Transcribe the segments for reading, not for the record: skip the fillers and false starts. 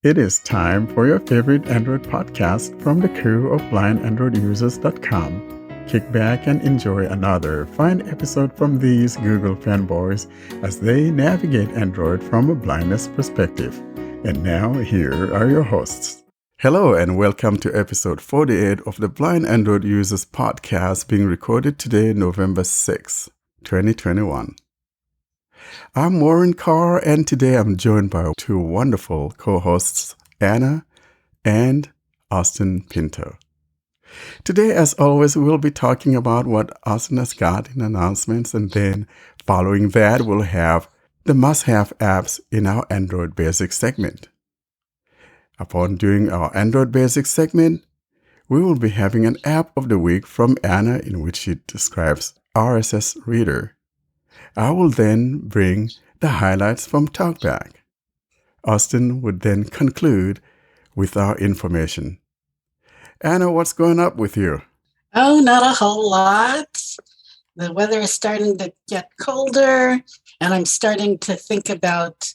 It is time for your favorite Android podcast from the crew of blindandroidusers.com. Kick back and enjoy another fine episode from these Google fanboys as they navigate Android from a blindness perspective. And now, here are your hosts. Hello and welcome to episode 48 of the Blind Android Users podcast being recorded today, November 6, 2021. I'm Warren Carr, and today I'm joined by two wonderful co-hosts, Anna and Austin Pinto. Today, as always, we'll be talking about what Austin has got in announcements, and then following that, we'll have the must-have apps in our Android Basics segment. Upon doing our Android Basics segment, we will be having an app of the week from Anna in which she describes RSS Reader. I will then bring the highlights from Talkback. Austin would then conclude with our information. Anna, what's going up with you? Oh, not a whole lot. The weather is starting to get colder, and I'm starting to think about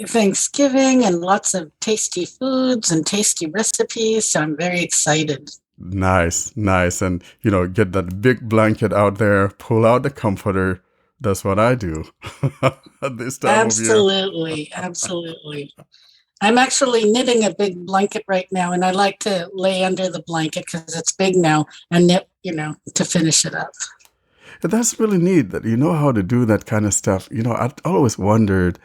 Thanksgiving and lots of tasty foods and tasty recipes, so I'm very excited. Nice. And, get that big blanket out there, pull out the comforter. That's what I do at this time of year. Absolutely. I'm actually knitting a big blanket right now, and I like to lay under the blanket because it's big now and knit, to finish it up. That's really neat that you know how to do that kind of stuff. I've always wondered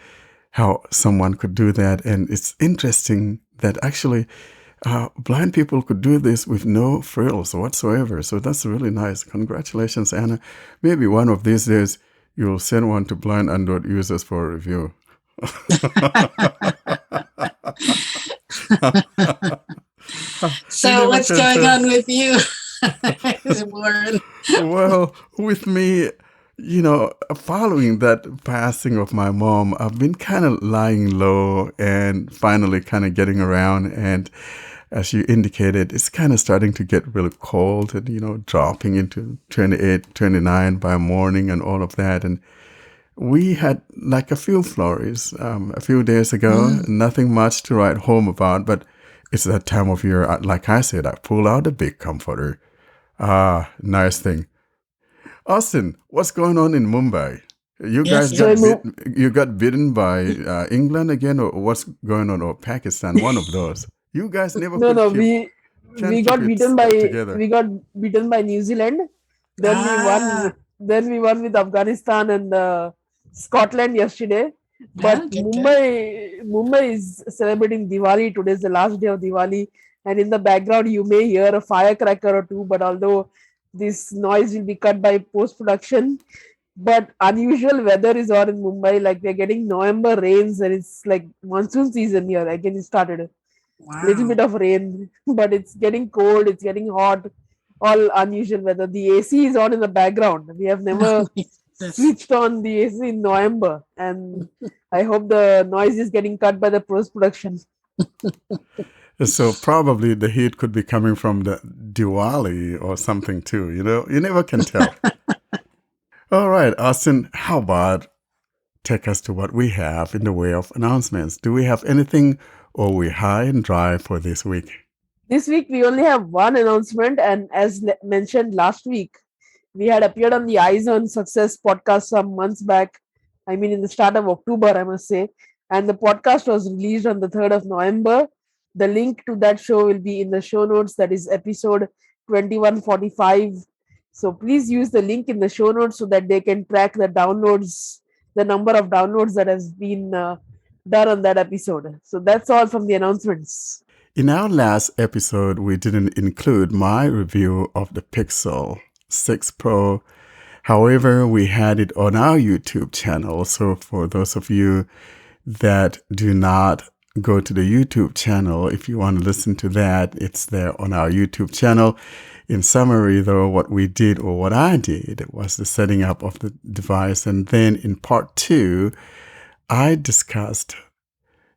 how someone could do that, and it's interesting that actually blind people could do this with no frills whatsoever. So that's really nice. Congratulations, Anna. Maybe one of these days you'll send one to blind Android users for a review. So what's going on with you, Warren? Well, with me, following that passing of my mom, I've been kind of lying low and finally kind of getting around. And as you indicated, it's kind of starting to get really cold and, dropping into 28, 29 by morning and all of that. And we had like a few flurries a few days ago, nothing much to write home about, but it's that time of year. Like I said, I pull out a big comforter. Nice thing. Austin, what's going on in Mumbai? You guys got bitten by England again, or what's going on, or Pakistan? One of those. You guys never. We got beaten by New Zealand. Then we won with Afghanistan and Scotland yesterday. But Mumbai is celebrating Diwali. Today is the last day of Diwali, and in the background you may hear a firecracker or two. But although this noise will be cut by post-production, but unusual weather is on in Mumbai. Like we're getting November rains, and it's like monsoon season here. Again, it started. Wow. Little bit of rain, but it's getting cold, it's getting hot, all unusual weather. The AC is on in the background. We have never switched on the AC in November, and I hope the noise is getting cut by the post-production. So probably the heat could be coming from the Diwali or something too, you never can tell. All right, Austin, how about take us to what we have in the way of announcements? Do we have anything, or are we high and dry for this week? This week we only have one announcement, and as mentioned last week, we had appeared on the Eyes on Success podcast some months back. I mean, in the start of October, I must say. And the podcast was released on the 3rd of November. The link to that show will be in the show notes. That is episode 2145. So please use the link in the show notes so that they can track the downloads, the number of downloads that has been done on that episode. So that's all from the announcements. In our last episode, we didn't include my review of the Pixel 6 Pro. However, we had it on our YouTube channel. So for those of you that do not go to the YouTube channel, if you want to listen to that, it's there on our YouTube channel. In summary, though, what we did, or what I did, was the setting up of the device. And then in part 2, I discussed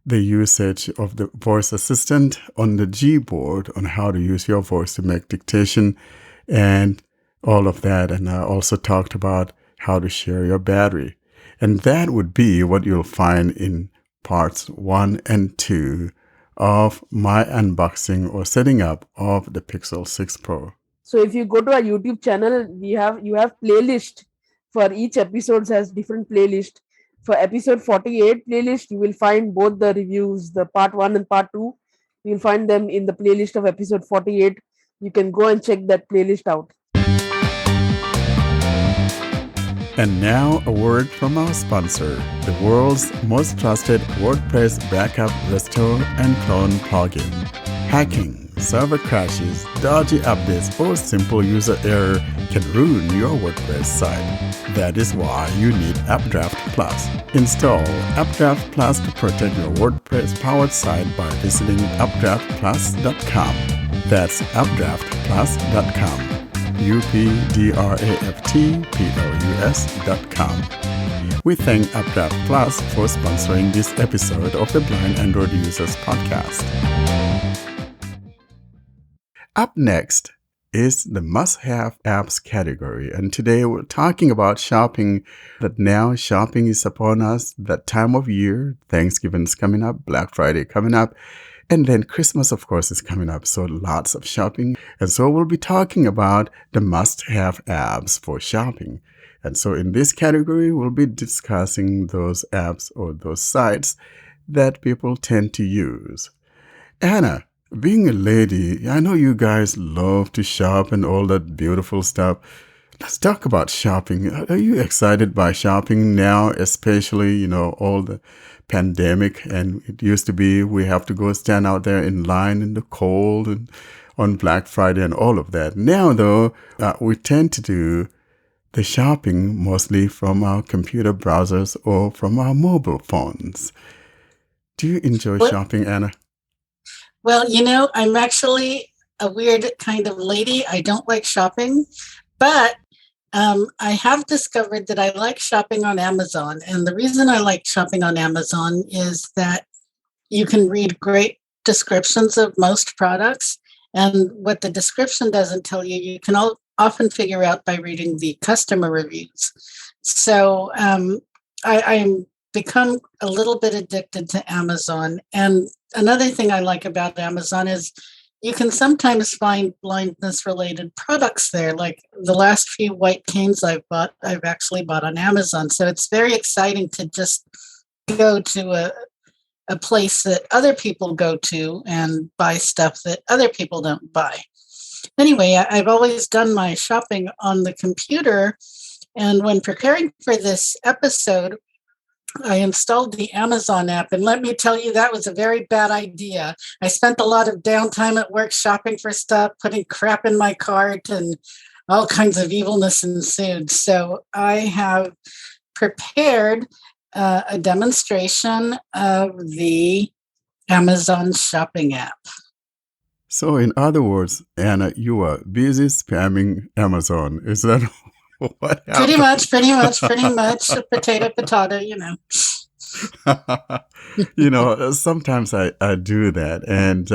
the usage of the voice assistant on the Gboard, on how to use your voice to make dictation and all of that. And I also talked about how to share your battery. And that would be what you'll find in parts 1 and 2 of my unboxing or setting up of the Pixel 6 Pro. So if you go to our YouTube channel, you have playlist for each episode has different playlist. For episode 48 playlist, you will find both the reviews, the part 1 and part 2. You'll find them in the playlist of episode 48. You can go and check that playlist out. And now a word from our sponsor, the world's most trusted WordPress backup, restore, and clone plugin. Hacking, server crashes, dodgy updates, or simple user error can ruin your WordPress site. That is why you need Updraft Plus. Install Updraft Plus to protect your WordPress-powered site by visiting updraftplus.com. That's updraftplus.com. UPDRAFTPLUS.com. We thank Updraft Plus for sponsoring this episode of the Blind Android Users Podcast. Up next is the must-have apps category, and today we're talking about shopping. That now shopping is upon us, that time of year. Thanksgiving's coming up, Black Friday coming up, and then Christmas, of course, is coming up, so lots of shopping. And so we'll be talking about the must-have apps for shopping. And so in this category, we'll be discussing those apps or those sites that people tend to use. Anna, being a lady, I know you guys love to shop and all that beautiful stuff. Let's talk about shopping. Are you excited by shopping now, especially, all the pandemic? And it used to be we have to go stand out there in line in the cold and on Black Friday and all of that. Now, though, we tend to do the shopping mostly from our computer browsers or from our mobile phones. Do you enjoy shopping, Anna? Well, I'm actually a weird kind of lady. I don't like shopping, but I have discovered that I like shopping on Amazon. And the reason I like shopping on Amazon is that you can read great descriptions of most products. And what the description doesn't tell you, you can often figure out by reading the customer reviews. So I'm become a little bit addicted to Amazon. And another thing I like about Amazon is you can sometimes find blindness-related products there. Like the last few white canes I've actually bought on Amazon. So it's very exciting to just go to a place that other people go to and buy stuff that other people don't buy. Anyway, I've always done my shopping on the computer. And when preparing for this episode, I installed the Amazon app, and let me tell you, that was a very bad idea. I spent a lot of downtime at work shopping for stuff, putting crap in my cart, and all kinds of evilness ensued. So I have prepared a demonstration of the Amazon shopping app. So in other words, Anna, you are busy spamming Amazon. Is that what happened? Pretty much. Potato, Sometimes I do that. And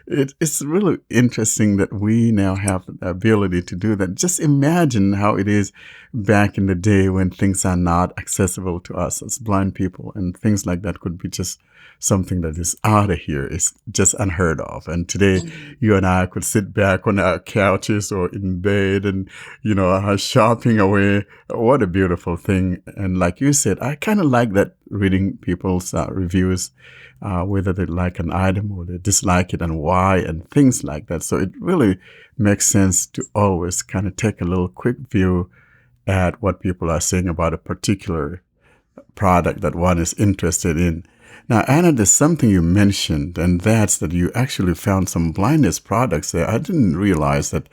it's really interesting that we now have the ability to do that. Just imagine how it is back in the day when things are not accessible to us as blind people, and things like that could be just something that is out of here. It's just unheard of. And today, you and I could sit back on our couches or in bed and, shopping away. What a beautiful thing. And like you said, I kind of like that, reading people's reviews, whether they like an item or they dislike it and why and things like that. So it really makes sense to always kind of take a little quick view at what people are saying about a particular product that one is interested in. Now, Anna, there's something you mentioned, and that's that you actually found some blindness products there. I didn't realize that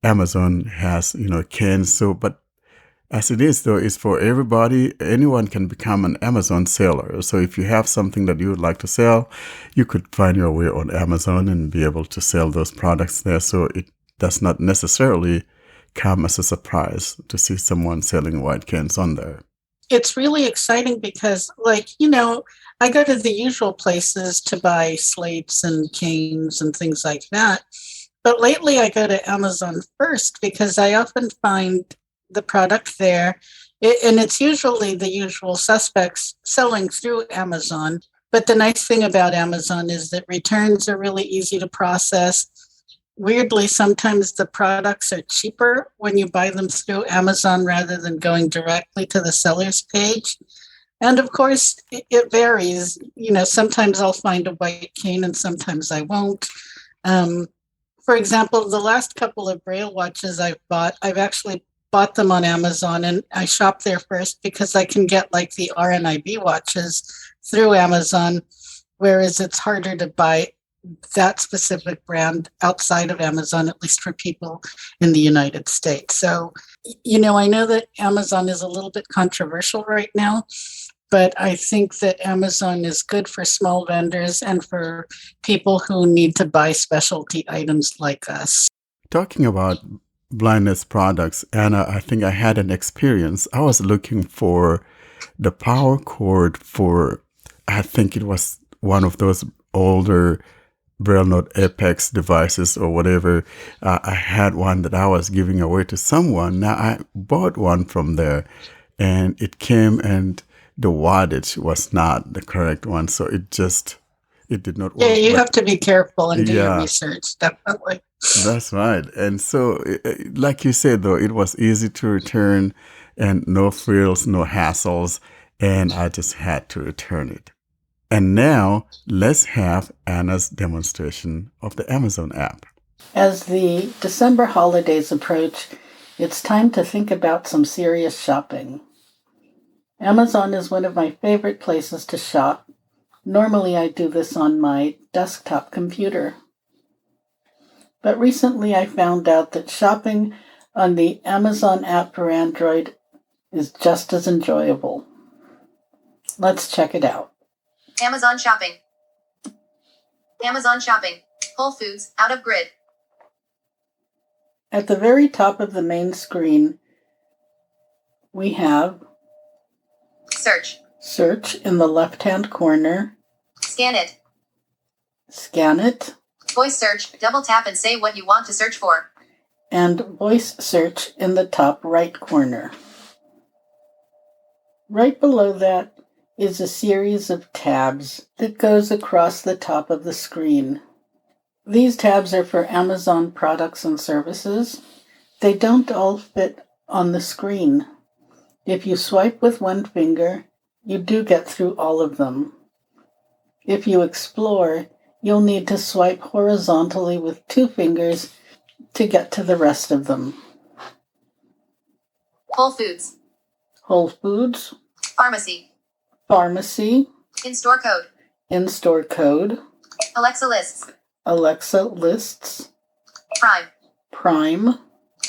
Amazon has, cans. So, but as it is, though, it's for everybody. Anyone can become an Amazon seller. So if you have something that you would like to sell, you could find your way on Amazon and be able to sell those products there. So it does not necessarily come as a surprise to see someone selling white cans on there. It's really exciting because, I go to the usual places to buy slates and canes and things like that. But lately I go to Amazon first because I often find the product there. And it's usually the usual suspects selling through Amazon. But the nice thing about Amazon is that returns are really easy to process. Weirdly, sometimes the products are cheaper when you buy them through Amazon rather than going directly to the seller's page. And of course, it varies. Sometimes I'll find a white cane and sometimes I won't. For example, the last couple of Braille watches I've actually bought them on Amazon, and I shop there first because I can get like the RNIB watches through Amazon, whereas it's harder to buy that specific brand outside of Amazon, at least for people in the United States. So, I know that Amazon is a little bit controversial right now, but I think that Amazon is good for small vendors and for people who need to buy specialty items like us. Talking about blindness products, Anna, I think I had an experience. I was looking for the power cord for, I think it was one of those older Braille Note Apex devices or whatever. I had one that I was giving away to someone. Now I bought one from there and it came and the wattage was not the correct one. So it did not work. Yeah, you have to be careful and do your Yeah. research, definitely. That's right. And so, like you said, though, it was easy to return and no frills, no hassles. And I just had to return it. And now let's have Anna's demonstration of the Amazon app. As the December holidays approach, it's time to think about some serious shopping. Amazon is one of my favorite places to shop. Normally I do this on my desktop computer. But recently I found out that shopping on the Amazon app for Android is just as enjoyable. Let's check it out. Amazon shopping. Amazon shopping. Whole Foods, out of grid. At the very top of the main screen, we have Search. Search in the left-hand corner. Scan it. Scan it. Voice search. Double tap and say what you want to search for. And Voice Search in the top right corner. Right below that is a series of tabs that goes across the top of the screen. These tabs are for Amazon products and services. They don't all fit on the screen. If you swipe with one finger, you do get through all of them. If you explore, you'll need to swipe horizontally with two fingers to get to the rest of them. Whole Foods. Whole Foods, Pharmacy. Pharmacy, In-store code. in-store code, Alexa lists. Alexa lists, Prime. Prime,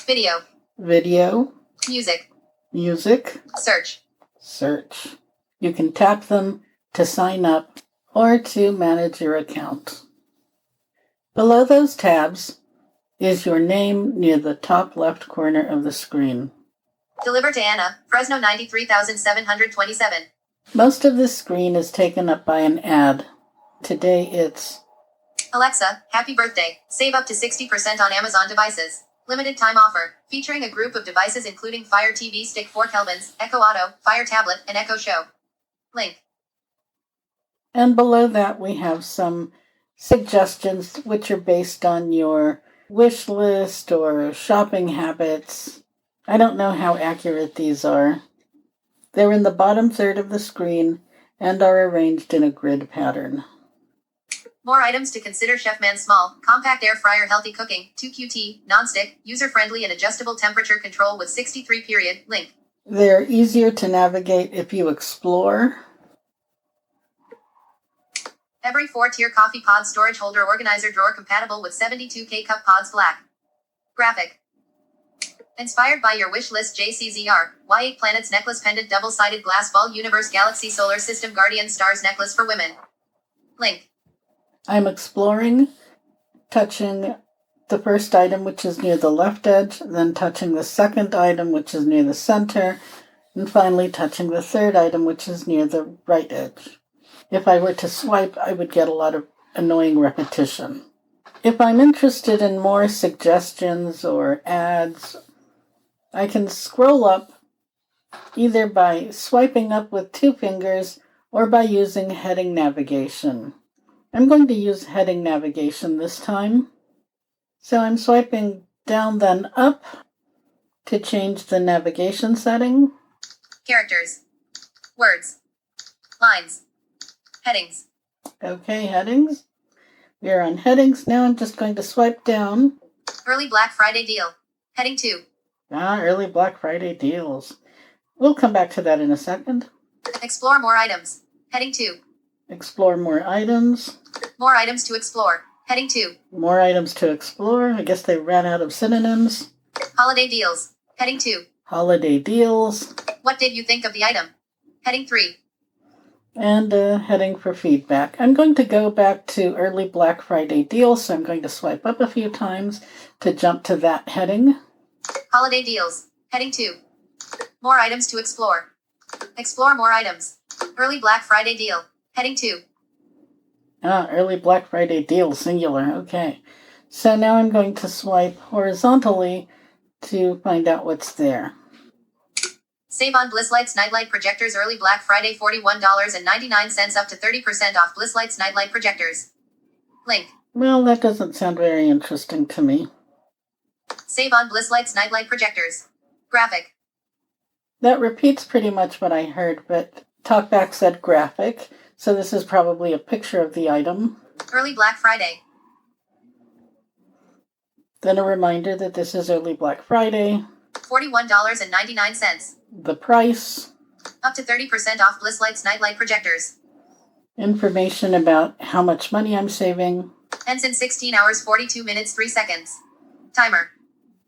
Video. video, Music. music, Search. search. You can tap them to sign up or to manage your account. Below those tabs is your name near the top left corner of the screen. Deliver to Anna, Fresno 93,727. Most of the screen is taken up by an ad. Today it's Alexa, happy birthday. Save up to 60% on Amazon devices. Limited time offer, featuring a group of devices including Fire TV Stick 4 Kelvins, Echo Auto, Fire Tablet, and Echo Show. Link. And below that, we have some suggestions which are based on your wish list or shopping habits. I don't know how accurate these are. They're in the bottom third of the screen and are arranged in a grid pattern. More items to consider: Chefman Small, Compact Air Fryer, Healthy Cooking, 2QT, Non-Stick, User-Friendly and Adjustable Temperature Control with 63 period. Link. They're easier to navigate if you explore. Every 4-tier coffee pod storage holder organizer drawer compatible with 72K cup pods black. Graphic. Inspired by your wish list, JCZR, Y8 Planets Necklace Pendant Double-Sided Glass Ball Universe Galaxy Solar System Guardian Stars Necklace for Women. Link. I'm exploring, touching the first item, which is near the left edge, then touching the second item, which is near the center, and finally touching the third item, which is near the right edge. If I were to swipe, I would get a lot of annoying repetition. If I'm interested in more suggestions or ads, I can scroll up either by swiping up with two fingers or by using heading navigation. I'm going to use heading navigation this time. So I'm swiping down then up to change the navigation setting. Characters. Words. Lines. Headings. Okay, headings. We are on headings. Now I'm just going to swipe down. Early Black Friday deal. Heading 2. Early Black Friday deals. We'll come back to that in a second. Explore more items. Heading 2. Explore more items. More items to explore. Heading 2. More items to explore. I guess they ran out of synonyms. Holiday deals. Heading 2. Holiday deals. What did you think of the item? Heading 3. And heading for feedback. I'm going to go back to early Black Friday deals, so I'm going to swipe up a few times to jump to that heading. Holiday deals. Heading 2. More items to explore. Explore more items. Early Black Friday deal. Heading 2. Early Black Friday deal, singular. Okay. So now I'm going to swipe horizontally to find out what's there. Save on Bliss Lights Nightlight Projectors Early Black Friday $41.99 up to 30% off Bliss Lights Nightlight Projectors. Link. Well, that doesn't sound very interesting to me. Save on Bliss Lights Nightlight Projectors. Graphic. That repeats pretty much what I heard, but Talkback said graphic, so this is probably a picture of the item. Early Black Friday. Then a reminder that this is early Black Friday. $41.99. The price. Up to 30% off Bliss Lights Nightlight Projectors. Information about how much money I'm saving. Ends in 16 hours 42 minutes 3 seconds. Timer.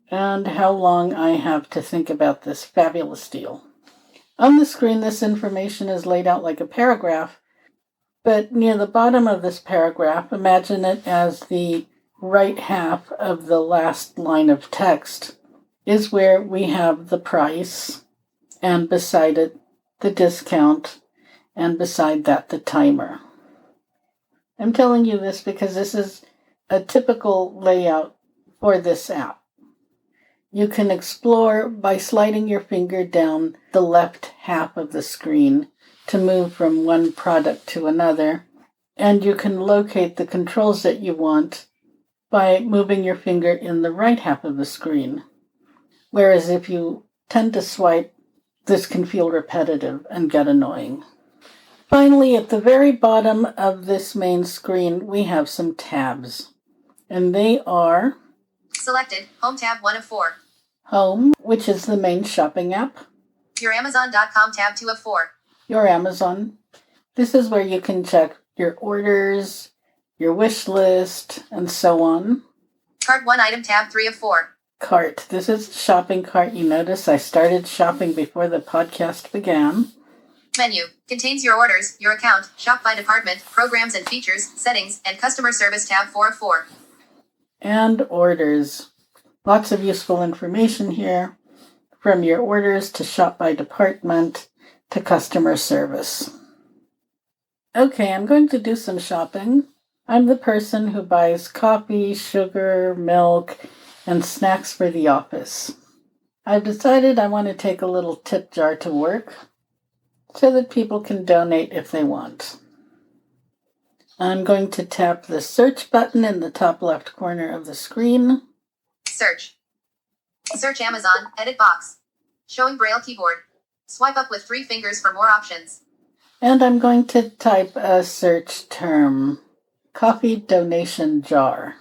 And how long I have to think about this fabulous deal. On the screen, this information is laid out like a paragraph, but near the bottom of this paragraph, imagine it as the right half of the last line of text, is where we have the price, and beside it, the discount, and beside that, the timer. I'm telling you this because this is a typical layout for this app. You can explore by sliding your finger down the left half of the screen to move from one product to another, and you can locate the controls that you want by moving your finger in the right half of the screen. Whereas if you tend to swipe, this can feel repetitive and get annoying. Finally, at the very bottom of this main screen, we have some tabs, and they are Selected. Home tab 1 of 4. Home, which is the main shopping app. Your Amazon.com tab 2 of 4. Your Amazon. This is where you can check your orders, your wish list, and so on. Cart 1 item tab 3 of 4. Cart. This is shopping cart. You notice I started shopping before the podcast began. Menu. Contains your orders, your account, shop by department, programs and features, settings, and customer service tab 4 of 4. And orders. Lots of useful information here, from your orders to shop by department to customer service. Okay, I'm going to do some shopping. I'm the person who buys coffee, sugar, milk, and snacks for the office. I've decided I want to take a little tip jar to work so that people can donate if they want. I'm going to tap the search button in the top left corner of the screen. Search. Search Amazon, edit box. Showing Braille keyboard. Swipe up with 3 fingers for more options. And I'm going to type a search term. Coffee donation jar.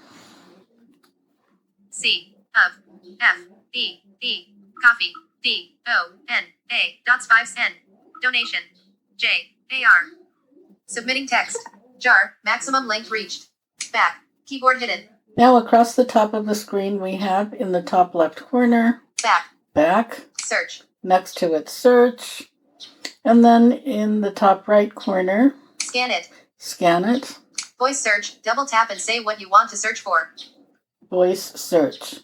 C, of, F, E, E, coffee, D, O, N, A, dots 5, N. Donation. J, A, R. Submitting text. Jar, maximum length reached. Back, keyboard hidden. Now across the top of the screen we have in the top left corner, back, search. Next to it, search. And then in the top right corner, scan it. Voice search, double tap and say what you want to search for. Voice search.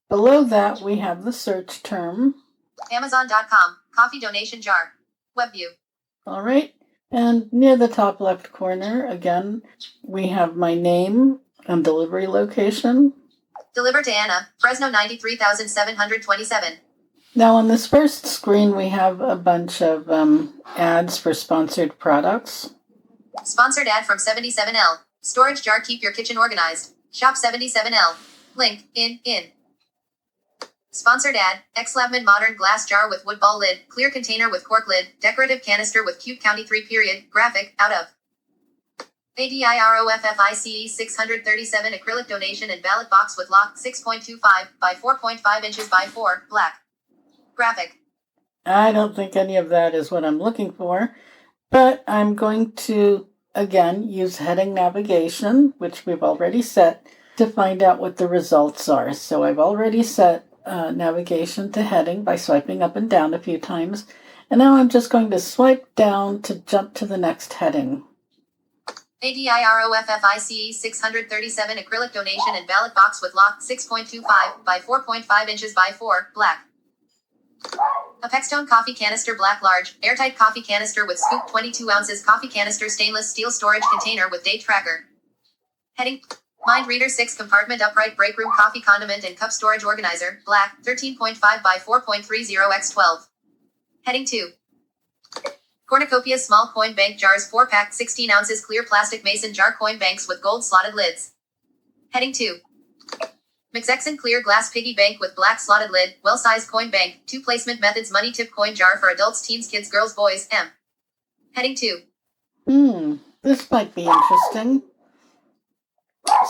Below that we have the search term. Amazon.com, coffee donation jar. Web view. All right. And near the top left corner, again, we have my name and delivery location. Deliver to Anna, Fresno 93727. Now on this first screen, we have a bunch of ads for sponsored products. Sponsored ad from 77L. Storage jar, keep your kitchen organized. Shop 77L. Link, in. Sponsored ad, Xlabman modern glass jar with wood ball lid, clear container with cork lid, decorative canister with cute county 3 period, graphic, out of. ADIROFFICE 637 acrylic donation and ballot box with lock 6.25 by 4.5 inches by 4, black. Graphic. I don't think any of that is what I'm looking for, but I'm going to, again, use heading navigation, which we've already set, to find out what the results are. So I've already set navigation to heading by swiping up and down a few times, and now I'm just going to swipe down to jump to the next heading. ADIROFFICE 637 acrylic donation and ballot box with lock 6.25 by 4.5 inches by 4, black. A Pextone coffee canister black large, airtight coffee canister with scoop 22 ounces coffee canister stainless steel storage container with date tracker. Heading. Mind reader 6 compartment upright break room coffee condiment and cup storage organizer, black, 13.5 by 4.30 x 12. Heading 2. Cornucopia small coin bank jars 4-pack 16 ounces clear plastic mason jar coin banks with gold slotted lids. Heading 2. McZexon clear glass piggy bank with black slotted lid, well-sized coin bank, 2 placement methods money tip coin jar for adults, teens, kids, girls, boys, M. Heading 2. This might be interesting.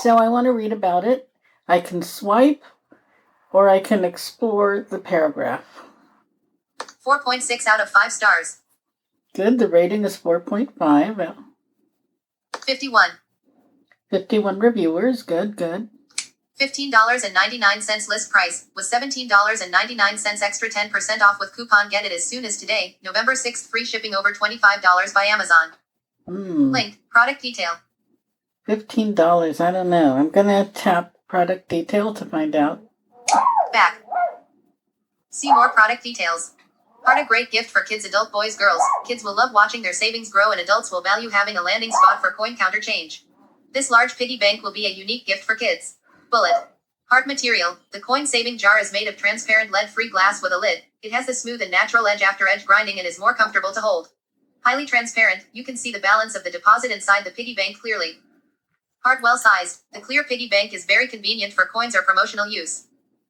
So I want to read about it. I can swipe, or I can explore the paragraph. 4.6 out of 5 stars. Good, the rating is 4.5. 51. 51 reviewers, good. $15.99 list price, was $17.99 extra 10% off with coupon. Get it as soon as today, November 6th, free shipping over $25 by Amazon. Link, product detail. $15, I don't know. I'm going to tap product detail to find out. Back. See more product details. Part a great gift for kids, adult, boys, girls. Kids will love watching their savings grow and adults will value having a landing spot for coin counter change. This large piggy bank will be a unique gift for kids. Bullet. Hard material. The coin saving jar is made of transparent lead-free glass with a lid. It has the smooth and natural edge after edge grinding and is more comfortable to hold. Highly transparent, you can see the balance of the deposit inside the piggy bank clearly. Hard, well-sized. The clear piggy bank is very convenient for coins or promotional use.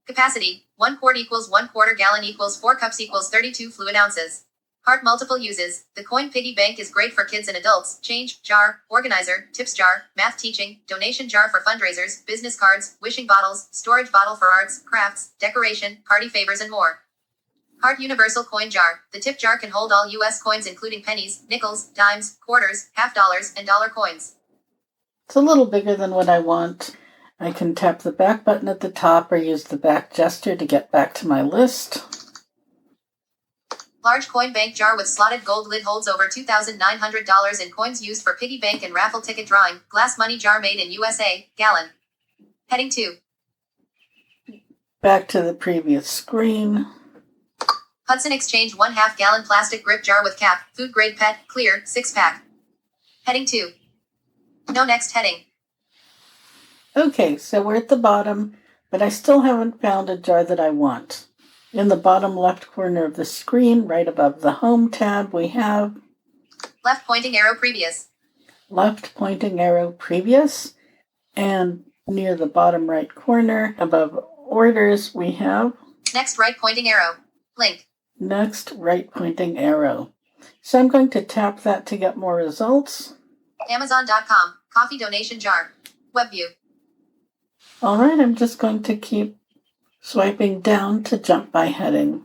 Capacity, 1 quart equals 1/4 gallon equals 4 cups equals 32 fluid ounces. Heart, multiple uses. The coin piggy bank is great for kids and adults. Change, jar, organizer, tips jar, math teaching, donation jar for fundraisers, business cards, wishing bottles, storage bottle for arts, crafts, decoration, party favors and more. Heart, universal coin jar. The tip jar can hold all U.S. coins including pennies, nickels, dimes, quarters, half dollars, and dollar coins. It's a little bigger than what I want. I can tap the back button at the top or use the back gesture to get back to my list. Large coin bank jar with slotted gold lid holds over $2,900 in coins used for piggy bank and raffle ticket drawing. Glass money jar made in USA, gallon. Heading 2. Back to the previous screen. Hudson Exchange 1/2 gallon plastic grip jar with cap, food grade pet, clear, 6-pack. Heading 2. No next heading. Okay, so we're at the bottom, but I still haven't found a jar that I want. In the bottom left corner of the screen, right above the Home tab, we have Left pointing arrow previous. left pointing arrow previous, and near the bottom right corner above orders, we have Next right pointing arrow. Link. next right pointing arrow. So I'm going to tap that to get more results. Amazon.com, coffee donation jar. Web view. All right, I'm just going to keep swiping down to jump by heading.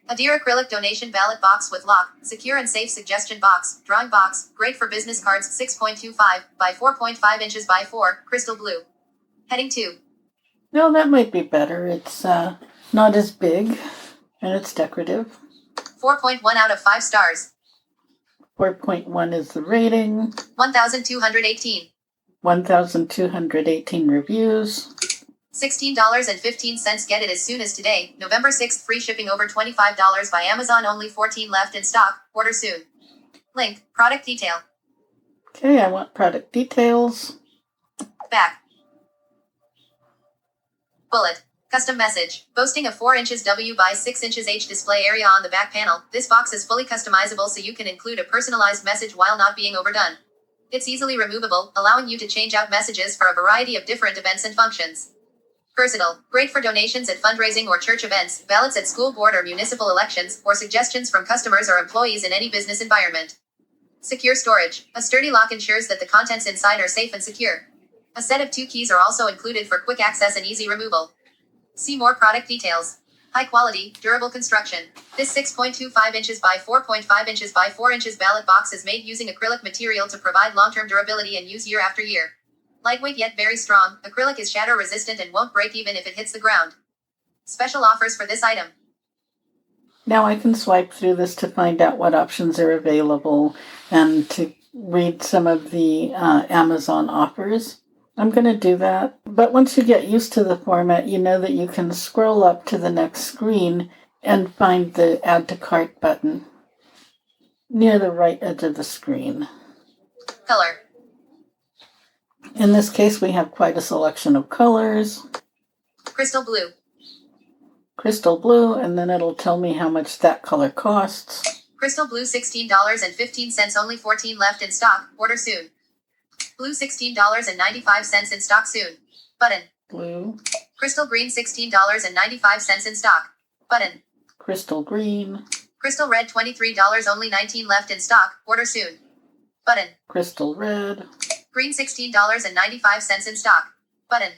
A deer acrylic donation ballot box with lock, secure and safe suggestion box, drawing box, great for business cards, 6.25 by 4.5 inches by 4, crystal blue. Heading 2. No, that might be better. It's not as big, and it's decorative. 4.1 out of 5 stars. 4.1 is the rating. 1,218. 1,218 reviews. $16.15. Get it as soon as today, November 6th. Free shipping over $25 by Amazon. Only 14 left in stock. Order soon. Link. Product detail. Okay, I want product details. Back. Bullet. Custom message. Boasting a 4 inches W by 6 inches H display area on the back panel, this box is fully customizable so you can include a personalized message while not being overdone. It's easily removable, allowing you to change out messages for a variety of different events and functions. Versatile. Great for donations at fundraising or church events, ballots at school board or municipal elections, or suggestions from customers or employees in any business environment. Secure storage. A sturdy lock ensures that the contents inside are safe and secure. A set of 2 keys are also included for quick access and easy removal. See more product details. High quality, durable construction. This 6.25 inches by 4.5 inches by 4 inches ballot box is made using acrylic material to provide long-term durability and use year after year. Lightweight yet very strong, acrylic is shatter resistant and won't break even if it hits the ground. Special offers for this item. Now I can swipe through this to find out what options are available and to read some of the Amazon offers. I'm going to do that. But once you get used to the format, you know that you can scroll up to the next screen and find the Add to Cart button near the right edge of the screen. Color. In this case, we have quite a selection of colors. Crystal blue. Crystal blue, and then it'll tell me how much that color costs. Crystal blue $16.15, only 14 left in stock, order soon. Blue $16.95 in stock soon. Button. Blue. Crystal green $16.95 in stock. Button. Crystal green. Crystal red $23, only 19 left in stock, order soon. Button. Crystal red. Green $16.95 in stock. Button.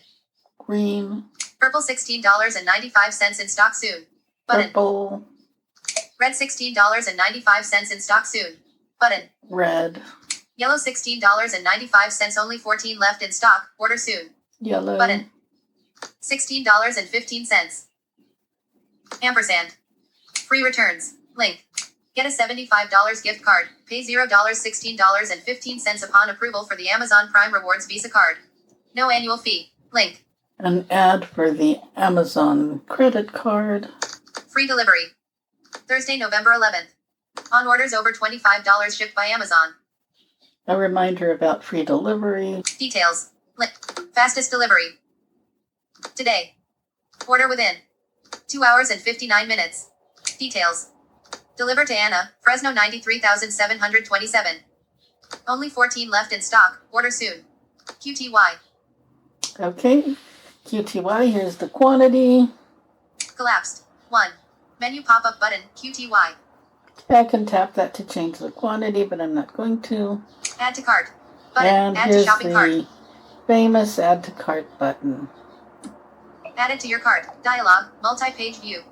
Green. Purple $16.95 in stock soon. Button. Purple. Red $16.95 in stock soon. Button. Red. Yellow $16.95, only 14 left in stock, order soon. Yellow. Button. $16.15. Ampersand. Free returns. Link. Get a $75 gift card. Pay $0 $16.15 upon approval for the Amazon Prime Rewards Visa card. No annual fee. Link. An ad for the Amazon credit card. Free delivery. Thursday, November 11th. On orders over $25 shipped by Amazon. A reminder about free delivery. Details. Link. Fastest delivery. Today. Order within 2 hours and 59 minutes. Details. Deliver to Anna, Fresno 93727. Only 14 left in stock. Order soon. QTY. Okay. QTY, here's the quantity. Collapsed. 1. Menu pop-up button. QTY. I can tap that to change the quantity, but I'm not going to. Add to cart. Button. And Add here's to shopping the cart. famous Add to Cart button. Add it to your cart. Dialog. Multi-page view.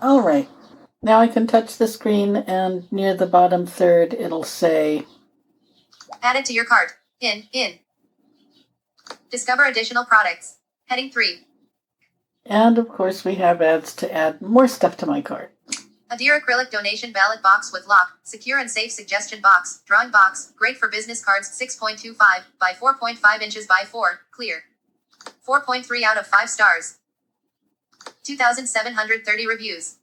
All right. Now I can touch the screen, and near the bottom third, it'll say, Add it to your cart. In. Discover additional products. Heading 3. and of course we have ads to add more stuff to my cart. A deer acrylic donation ballot box with lock, secure and safe suggestion box, drawing box, great for business cards, 6.25 by 4.5 inches by 4, clear. 4.3 out of 5 stars. 2,730 reviews.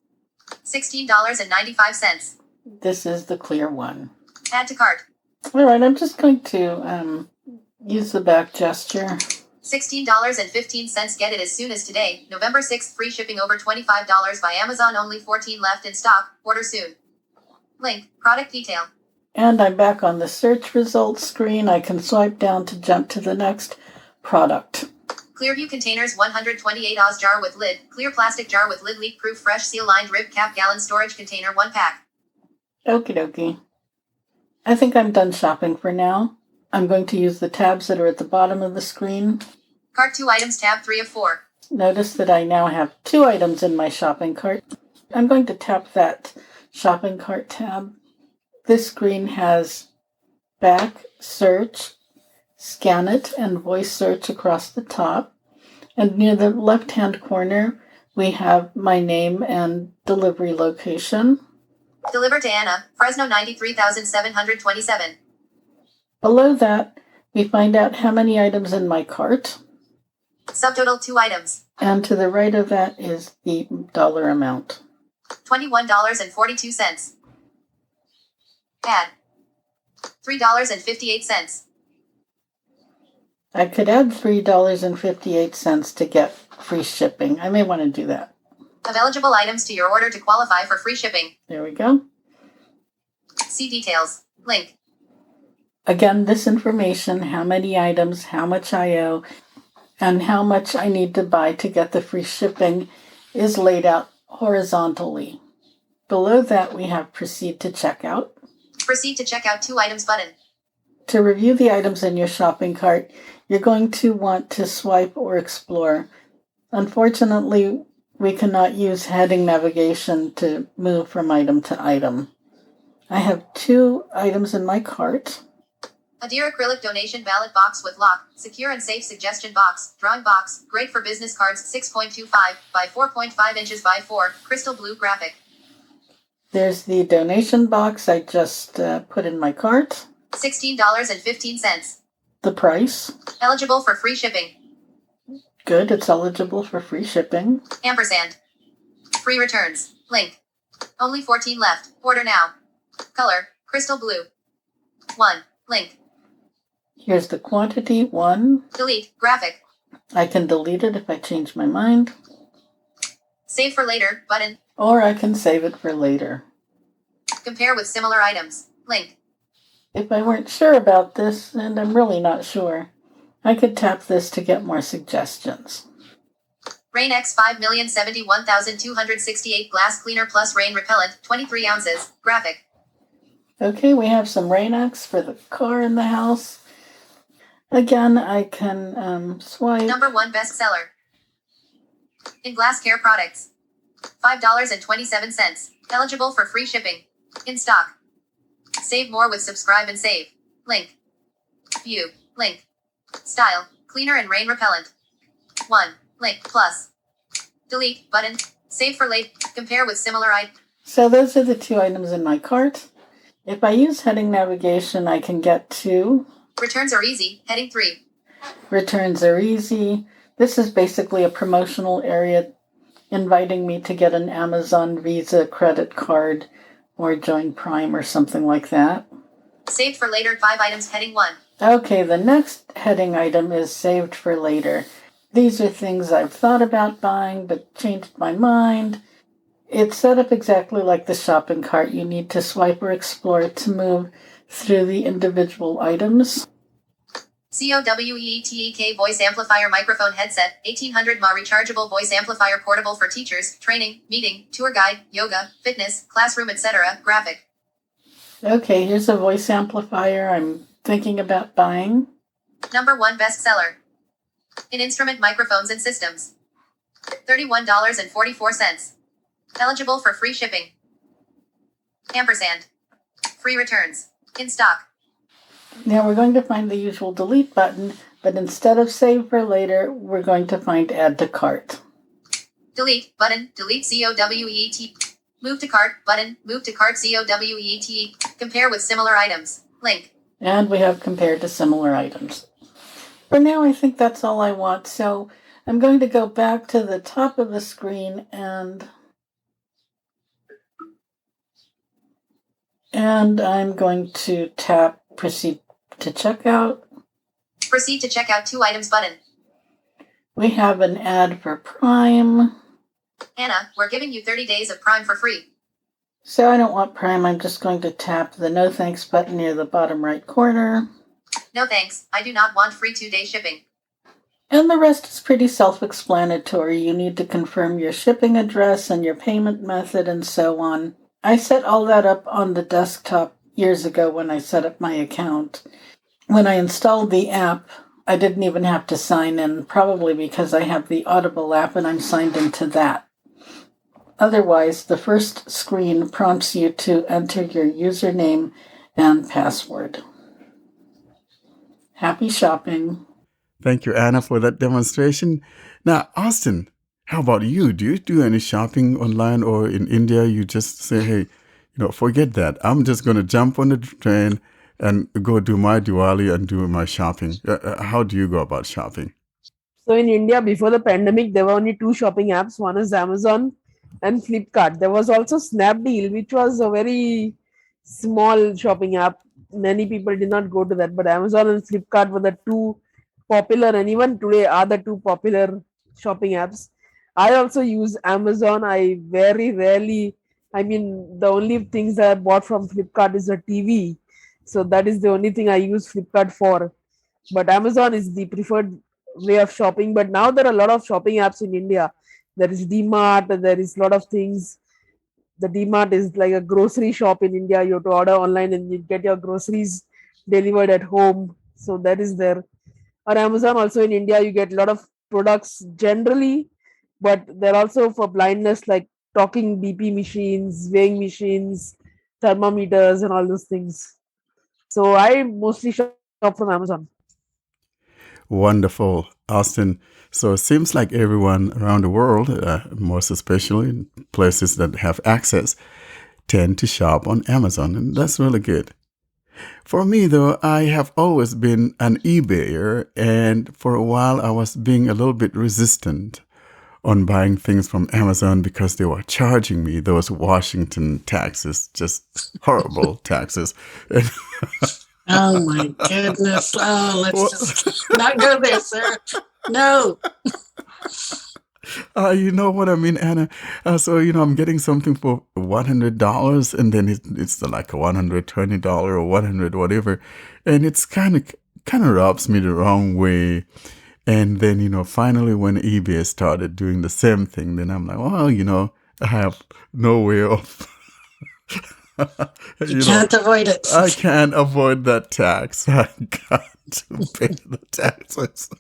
$16.95. This is the clear one. Add to cart. All right, I'm just going to use the back gesture. $16.15. Get it as soon as today, November 6th. Free shipping over $25 by Amazon. Only 14 left in stock. Order soon. Link. Product detail. And I'm back on the search results screen. I can swipe down to jump to the next product. Clearview containers 128 Oz jar with lid. Clear plastic jar with lid, leak proof, fresh seal lined rib cap gallon storage container 1 pack. Okie dokie. I think I'm done shopping for now. I'm going to use the tabs that are at the bottom of the screen. Cart 2 items, tab 3 of 4. Notice that I now have 2 items in my shopping cart. I'm going to tap that shopping cart tab. This screen has back, search, scan it, and voice search across the top. And near the left-hand corner, we have my name and delivery location. Deliver to Anna, Fresno 93,727. Below that, we find out how many items in my cart. Subtotal 2 items. And to the right of that is the dollar amount. $21.42. Add. $3.58. I could add $3.58 to get free shipping. I may want to do that. Of eligible items to your order to qualify for free shipping. There we go. See details. Link. Again, this information, how many items, how much I owe, and how much I need to buy to get the free shipping is laid out horizontally. Below that, we have Proceed to Checkout. Proceed to check out 2 items button. To review the items in your shopping cart, you're going to want to swipe or explore. Unfortunately, we cannot use heading navigation to move from item to item. I have 2 items in my cart. A deer acrylic donation ballot box with lock, secure and safe suggestion box, drawing box, great for business cards, 6.25 by 4.5 inches by 4, crystal blue graphic. There's the donation box I just put in my cart. $16.15. The price. Eligible for free shipping. Good, it's eligible for free shipping. Ampersand. Free returns. Link. Only 14 left. Order now. Color, crystal blue. 1. Link. Here's the quantity, 1. Delete, graphic. I can delete it if I change my mind. Save for later, button. Or I can save it for later. Compare with similar items. Link. If I weren't sure about this, and I'm really not sure, I could tap this to get more suggestions. Rain X 5,071,268 glass cleaner plus rain repellent, 23 ounces, graphic. Okay, we have some Rain-X for the car in the house. Again, I can swipe. Number 1 bestseller. In glass care products. $5.27. Eligible for free shipping. In stock. Save more with subscribe and save. Link. View. Link. Style. Cleaner and rain repellent. 1. Link. Plus. Delete. Button. Save for late. Compare with similar items. So those are the 2 items in my cart. If I use heading navigation, I can get to... Returns are easy. Heading 3. Returns are easy. This is basically a promotional area inviting me to get an Amazon Visa credit card or join Prime or something like that. Saved for later. 5 items. Heading 1. Okay, the next heading item is saved for later. These are things I've thought about buying but changed my mind. It's set up exactly like the shopping cart. You need to swipe or explore to move through the individual items. COWEETEK voice amplifier microphone headset, 1800 mAh rechargeable voice amplifier portable for teachers, training, meeting, tour guide, yoga, fitness, classroom, etc. Graphic. Okay, here's a voice amplifier I'm thinking about buying. Number 1 bestseller. In instrument microphones and systems. $31.44. Eligible for free shipping. Ampersand. Free returns. In stock. Now we're going to find the usual delete button, but instead of save for later, we're going to find add to cart. Delete button. Delete COWEET. Move to cart button. Move to cart COWEET. Compare with similar items. Link. And we have compared to similar items. For now, I think that's all I want, so I'm going to go back to the top of the screen and I'm going to tap Proceed to Checkout. Proceed to check out 2 items button. We have an ad for Prime. Anna, we're giving you 30 days of Prime for free. So I don't want Prime. I'm just going to tap the No Thanks button near the bottom right corner. No thanks, I do not want free 2-day shipping. And the rest is pretty self-explanatory. You need to confirm your shipping address and your payment method and so on. I set all that up on the desktop years ago when I set up my account. When I installed the app, I didn't even have to sign in, probably because I have the Audible app and I'm signed into that. Otherwise, the first screen prompts you to enter your username and password. Happy shopping. Thank you, Anna, for that demonstration. Now, Austin, how about you? Do you do any shopping online or in India? You just say, hey, forget that. I'm just going to jump on the train and go do my Diwali and do my shopping. How do you go about shopping? So in India, before the pandemic, there were only 2 shopping apps. One is Amazon and Flipkart. There was also Snapdeal, which was a very small shopping app. Many people did not go to that, but Amazon and Flipkart were the 2 popular, and even today are the 2 popular shopping apps. I also use Amazon. I very rarely, I mean, the only things that I bought from Flipkart is a TV. So that is the only thing I use Flipkart for. But Amazon is the preferred way of shopping. But now there are a lot of shopping apps in India. There is DMart, and there is a lot of things. The DMart is like a grocery shop in India. You have to order online and you get your groceries delivered at home. So that is there. Or Amazon also in India, you get a lot of products generally, but they're also for blindness, like talking BP machines, weighing machines, thermometers, and all those things. So I mostly shop from Amazon. Wonderful, Austin. So it seems like everyone around the world, most especially in places that have access, tend to shop on Amazon, and that's really good. For me, though, I have always been an eBayer, and for a while I was being a little bit resistant on buying things from Amazon because they were charging me those Washington taxes, just horrible taxes. Oh my goodness. Oh, let's Well, just not go there, sir. No. you know what I mean, Anna? So, I'm getting something for $100 and then it's like a $120 or 100 whatever. And it's kind of rubs me the wrong way. And then, finally when eBay started doing the same thing, then I'm like, well, I have no way of, You can't avoid it. I can't avoid that tax. I got to pay the taxes.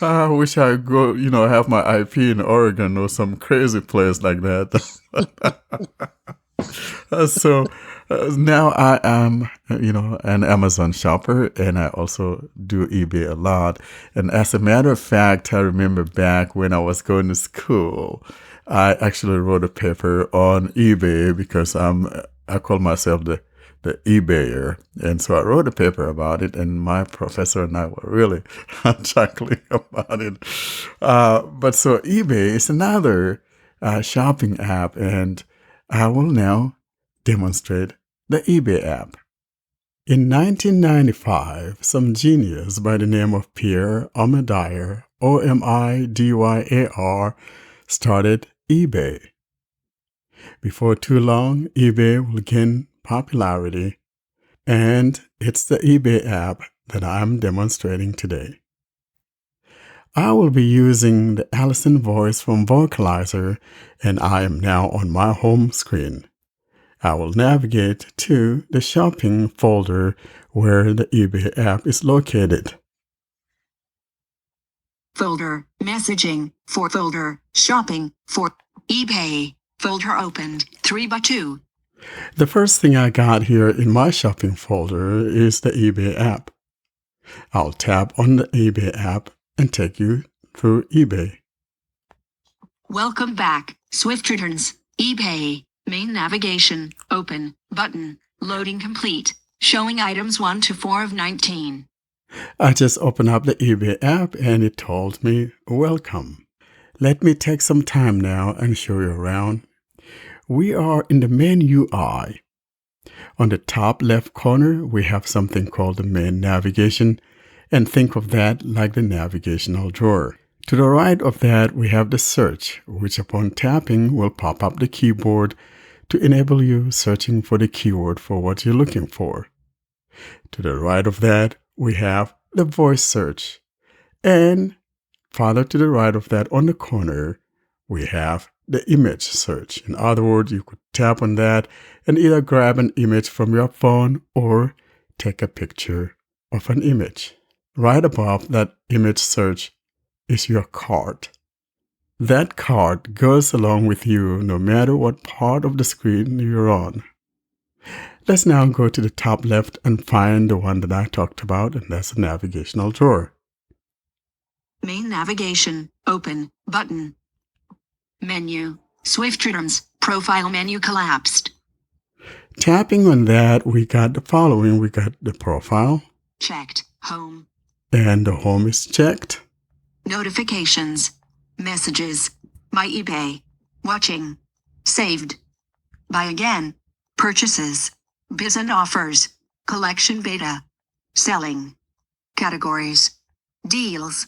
I wish I go, have my IP in Oregon or some crazy place like that. So now I am, an Amazon shopper, and I also do eBay a lot. And as a matter of fact, I remember back when I was going to school, I actually wrote a paper on eBay because I call myself the eBayer. And so I wrote a paper about it, and my professor and I were really chuckling about it. But so eBay is another shopping app, and I will now demonstrate the eBay app. In 1995, some genius by the name of Pierre Omidyar, Omidyar, started eBay. Before too long, eBay will gain popularity, and it's the eBay app that I'm demonstrating today. I will be using the Allison voice from Vocalizer, and I am now on my home screen. I will navigate to the shopping folder where the eBay app is located. Folder, messaging, for folder, shopping, for eBay, folder opened, 3x2. The first thing I got here in my shopping folder is the eBay app. I'll tap on the eBay app and take you through eBay. Welcome back, Swift Returns, eBay, main navigation, open, button, loading complete, showing items 1 to 4 of 19. I just opened up the eBay app and it told me, welcome. Let me take some time now and show you around. We are in the main UI. On the top left corner, we have something called the main navigation, and think of that like the navigational drawer. To the right of that, we have the search, which upon tapping will pop up the keyboard to enable you searching for the keyword for what you're looking for. To the right of that, we have the voice search. And farther to the right of that on the corner, we have the image search. In other words, you could tap on that and either grab an image from your phone or take a picture of an image. Right above that image search is your cart. That cart goes along with you no matter what part of the screen you're on. Let's now go to the top left and find the one that I talked about, and that's the navigational drawer. Main navigation, open, button. Menu, Swift Returns, profile menu collapsed. Tapping on that, we got the following. We got the profile. Checked, home. And the home is checked. Notifications, messages, my eBay, watching, saved, buy again, purchases, biz and offers, collection beta, selling, categories, deals,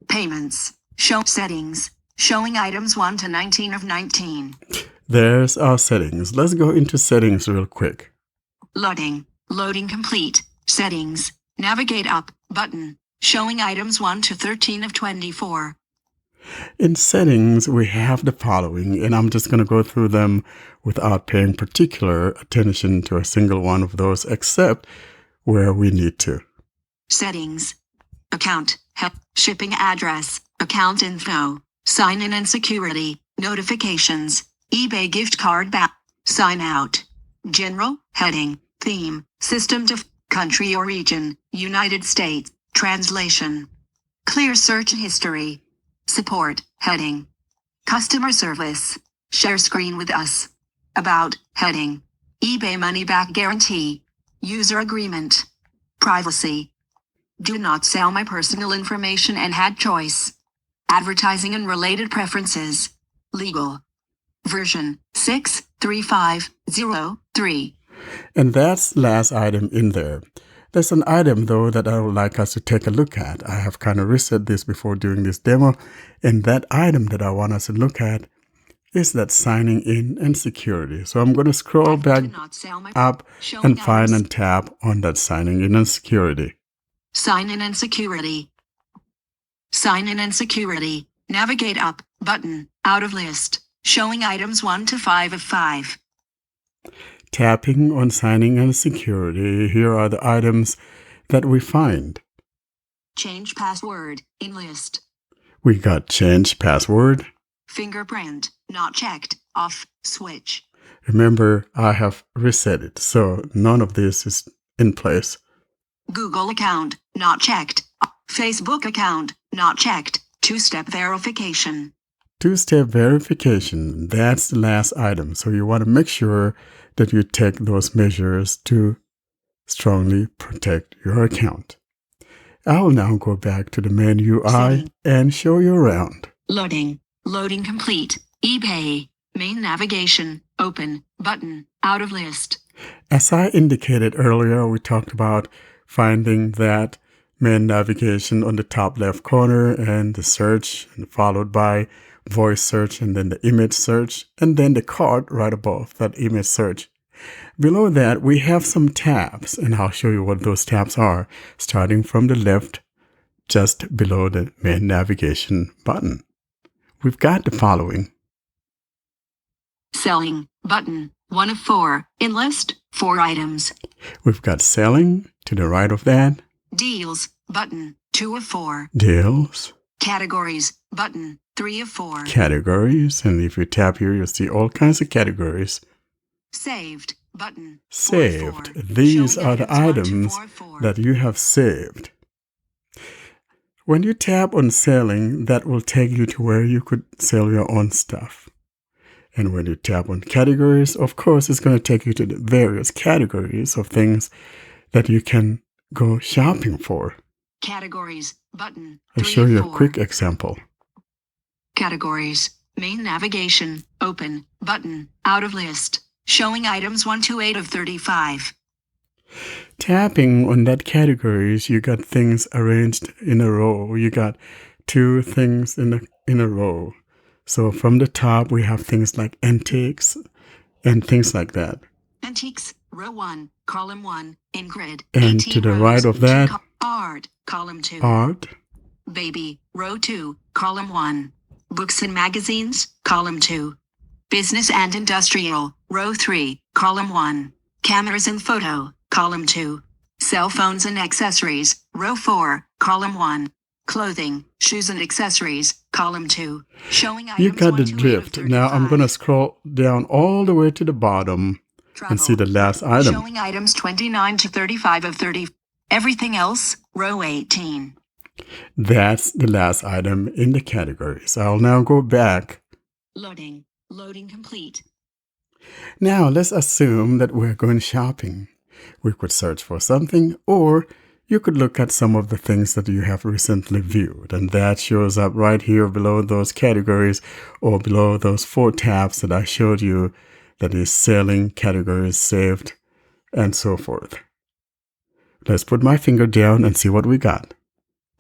Payments. Show settings. Showing items 1 to 19 of 19. There's our settings. Let's go into settings real quick. Loading. Loading complete. Settings. Navigate up. Button. Showing items 1 to 13 of 24. In settings, we have the following, and I'm just going to go through them without paying particular attention to a single one of those, except where we need to. Settings. Account. Help. Shipping address. Account info. Sign in and security. Notifications. eBay gift card back. Sign out. General. Heading. Theme. System to country or region. United States. Translation. Clear search history. Support. Heading. Customer service. Share screen with us. About. Heading. eBay money back guarantee. User agreement. Privacy. Do not sell my personal information and had choice. Advertising and related preferences. Legal. Version 63503. And that's the last item in there. There's an item, though, that I would like us to take a look at. I have kind of researched this before doing this demo, and that item that I want us to look at is that signing in and security. So I'm going to scroll back up and find and tap on that signing in and security. Sign in and security. Sign in and security. Navigate up. Button. Out of list. Showing items 1 to 5 of 5. Tapping on signing and security, here are the items that we find. Change password. In list. We got change password. Fingerprint. Not checked. Off. Switch. Remember, I have reset it, so none of this is in place. Google account. Not checked. Facebook account. Not checked. Two-step verification. Two-step verification, that's the last item. So you want to make sure that you take those measures to strongly protect your account. I'll now go back to the main UI and show you around. Loading. Loading complete. eBay. Main navigation. Open. Button. Out of list. As I indicated earlier, we talked about finding that main navigation on the top left corner and the search, and followed by voice search, and then the image search, and then the card right above that image search. Below that, we have some tabs, and I'll show you what those tabs are, starting from the left, just below the main navigation button. We've got the following. Selling. Button. 1 of 4. In list. 4 items. We've got selling to the right of that. Deals. Button. 2 of 4. Deals. Categories. Button. 3 of 4. Categories. And if you tap here, you'll see all kinds of categories. Saved. Button. 4 of 4. Saved. These Showing are the items 1 to 4 of 4. that you have saved. When you tap on selling, that will take you to where you could sell your own stuff. And when you tap on categories, of course, it's going to take you to the various categories of things that you can go shopping for. Categories. Button. I'll 3 show of you a 4. quick example. Categories. Main navigation. Open. Button. Out of list. Showing items 1 to 8 of 35. Tapping on that categories, you got things arranged in a row. You got 2 things in a row. So from the top, we have things like antiques and things like that. Antiques. Row 1. Column 1. In grid. And to the right of that, Art. Column 2. art. Baby. Row 2. Column 1. Books and magazines. Column 2. Business and industrial. Row 3. Column 1. Cameras and photo. Column 2. Cell phones and accessories. Row 4. Column 1. Clothing, shoes and accessories. Column 2. Showing items You got 1 the to 8 of drift. Now I'm going to 35. scroll down all the way to the bottom and see the last item. Showing items 29 to 35 of 30. Everything else, row 18. That's the last item in the categories. I'll now go back. Loading. Loading complete. Now let's assume that we're going shopping. We could search for something, or you could look at some of the things that you have recently viewed, and that shows up right here below those categories or below those 4 tabs that I showed you, that is selling, categories, saved, and so forth. Let's put my finger down and see what we got.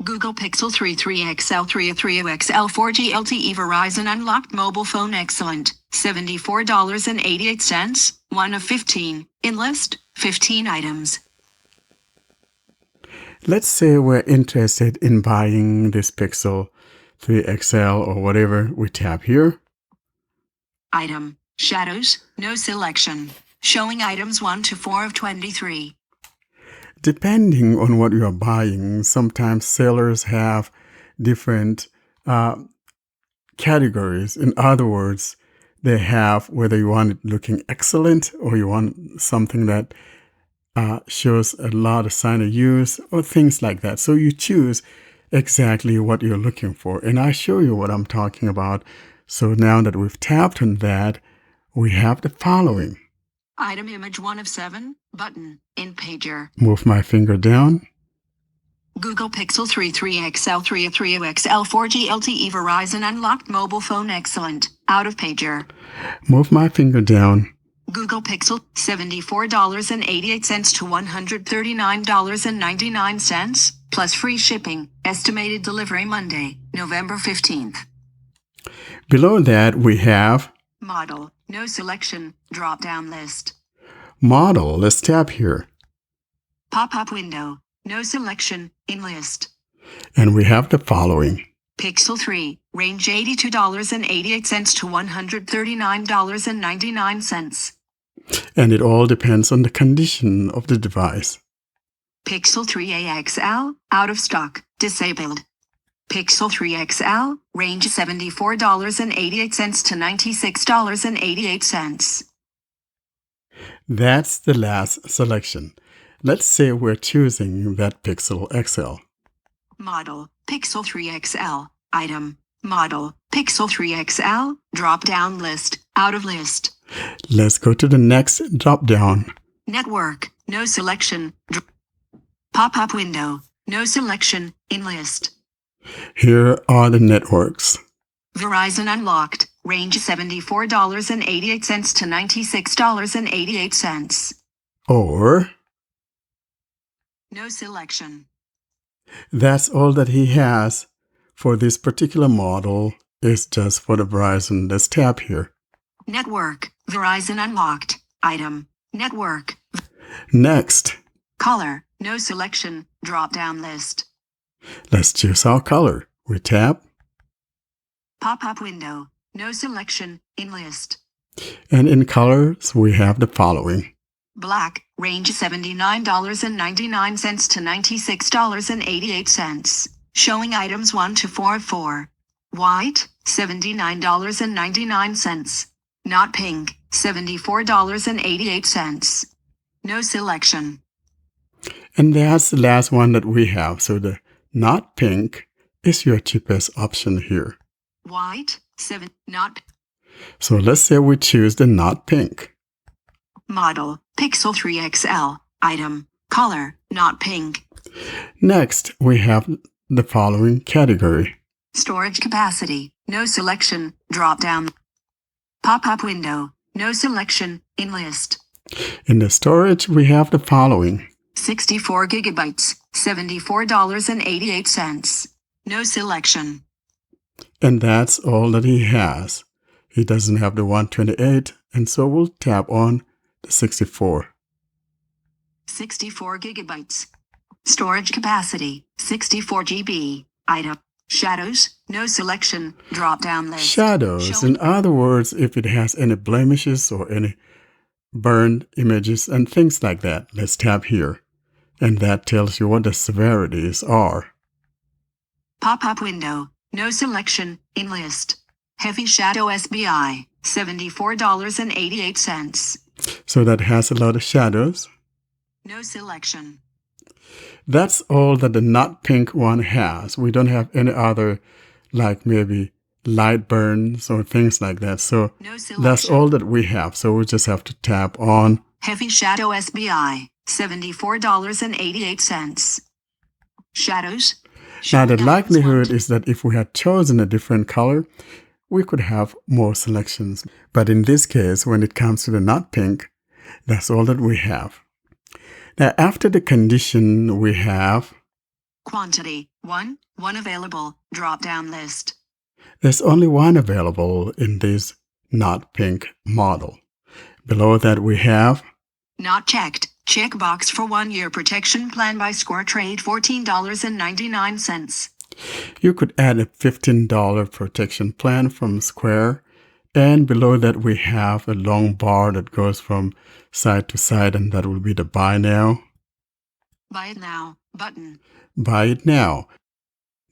Google Pixel 3 3XL 3 3XL 4G LTE Verizon Unlocked Mobile Phone Excellent, $74.88, 1 of 15, in list, 15 items. Let's say we're interested in buying this Pixel 3 XL or whatever. We tap here. Item, shadows, no selection, showing items 1 to 4 of 23. Depending on what you're buying, sometimes sellers have different categories. In other words, they have whether you want it looking excellent or you want something that shows a lot of sign of use or things like that. So you choose exactly what you're looking for. And I show you what I'm talking about. So now that we've tapped on that, we have the following. Item image 1 of 7, button, in pager. Move my finger down. Google Pixel 3 3XL 3 3XL 4G LTE Verizon Unlocked Mobile Phone Excellent, out of pager. Move my finger down. Google Pixel, $74.88 to $139.99, plus free shipping, estimated delivery Monday, November 15th. Below that, we have Model, no selection, drop-down list. Model. Let's tap here. Pop-up window, no selection, in list. And we have the following. Pixel 3, range $82.88 to $139.99. And it all depends on the condition of the device. Pixel 3a XL, out of stock, disabled. Pixel 3 XL, range $74.88 to $96.88. That's the last selection. Let's say we're choosing that Pixel XL. Model, Pixel 3 XL, item, model, Pixel 3 XL, drop-down list, out of list. Let's go to the next drop-down. Network, no selection, pop-up window, no selection, in list. Here are the networks. Verizon Unlocked, range $74.88 to $96.88. Or, No selection. that's all that he has for this particular model is just for the Verizon. Let's tap here. Network, Verizon Unlocked, item, network. Next, Color, no selection, drop-down list. let's choose our color. We tap, Pop-up window, no selection, in list. and in colors, we have the following. Black, range $79.99 to $96.88. Showing items 1 to 4 of 4. White, $79.99. Not pink, $74.88. No selection. And that's the last one that we have. So the not pink is your cheapest option here. White, not. So let's say we choose the not pink. Model, Pixel 3 XL, item, color, not pink. Next, we have the following category. Storage capacity, no selection, drop-down. Pop-up window, no selection, in list. In the storage, we have the following. 64 gigabytes, $74.88. No selection. And that's all that he has. He doesn't have the 128, and so we'll tap on the 64. 64 gigabytes. Storage capacity, 64 GB. Item, shadows, no selection, drop-down list. Shadows, in other words, if it has any blemishes or any burned images and things like that. Let's tap here. And that tells you what the severities are. Pop-up window, no selection, in list. Heavy shadow SBI, $74.88. So that has a lot of shadows. No selection. That's all that the not pink one has. We don't have any other, like maybe light burns or things like that. So that's all that we have. So we just have to tap on Heavy shadow SBI, $74.88. Shadows. Now, the likelihood is that if we had chosen a different color, we could have more selections. But in this case, when it comes to the not pink, that's all that we have. Now, after the condition, we have Quantity 1, 1 available, drop down list. There's only one available in this not pink model. Below that we have Not checked. Checkbox for 1-year protection plan by Score Trade, $14.99. you could add a $15 protection plan from Square. And below that we have a long bar that goes from side to side, and that will be the buy now. Buy it now button. Buy it now.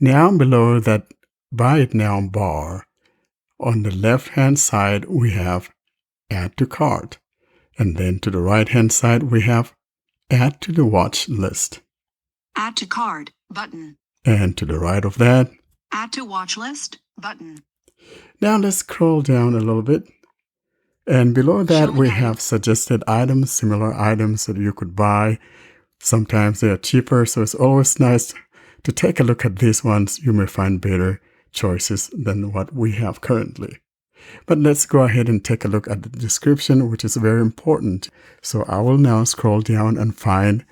Now below that buy it now bar, on the left hand side we have add to cart. And then to the right hand side we have add to the watch list. Add to card button. And to the right of that, Add to watch list button. now let's scroll down a little bit. And below that Showing we item. have suggested items, similar items that you could buy. Sometimes they are cheaper, so it's always nice to take a look at these ones. You may find better choices than what we have currently. But let's go ahead and take a look at the description, which is very important. So I will now scroll down and find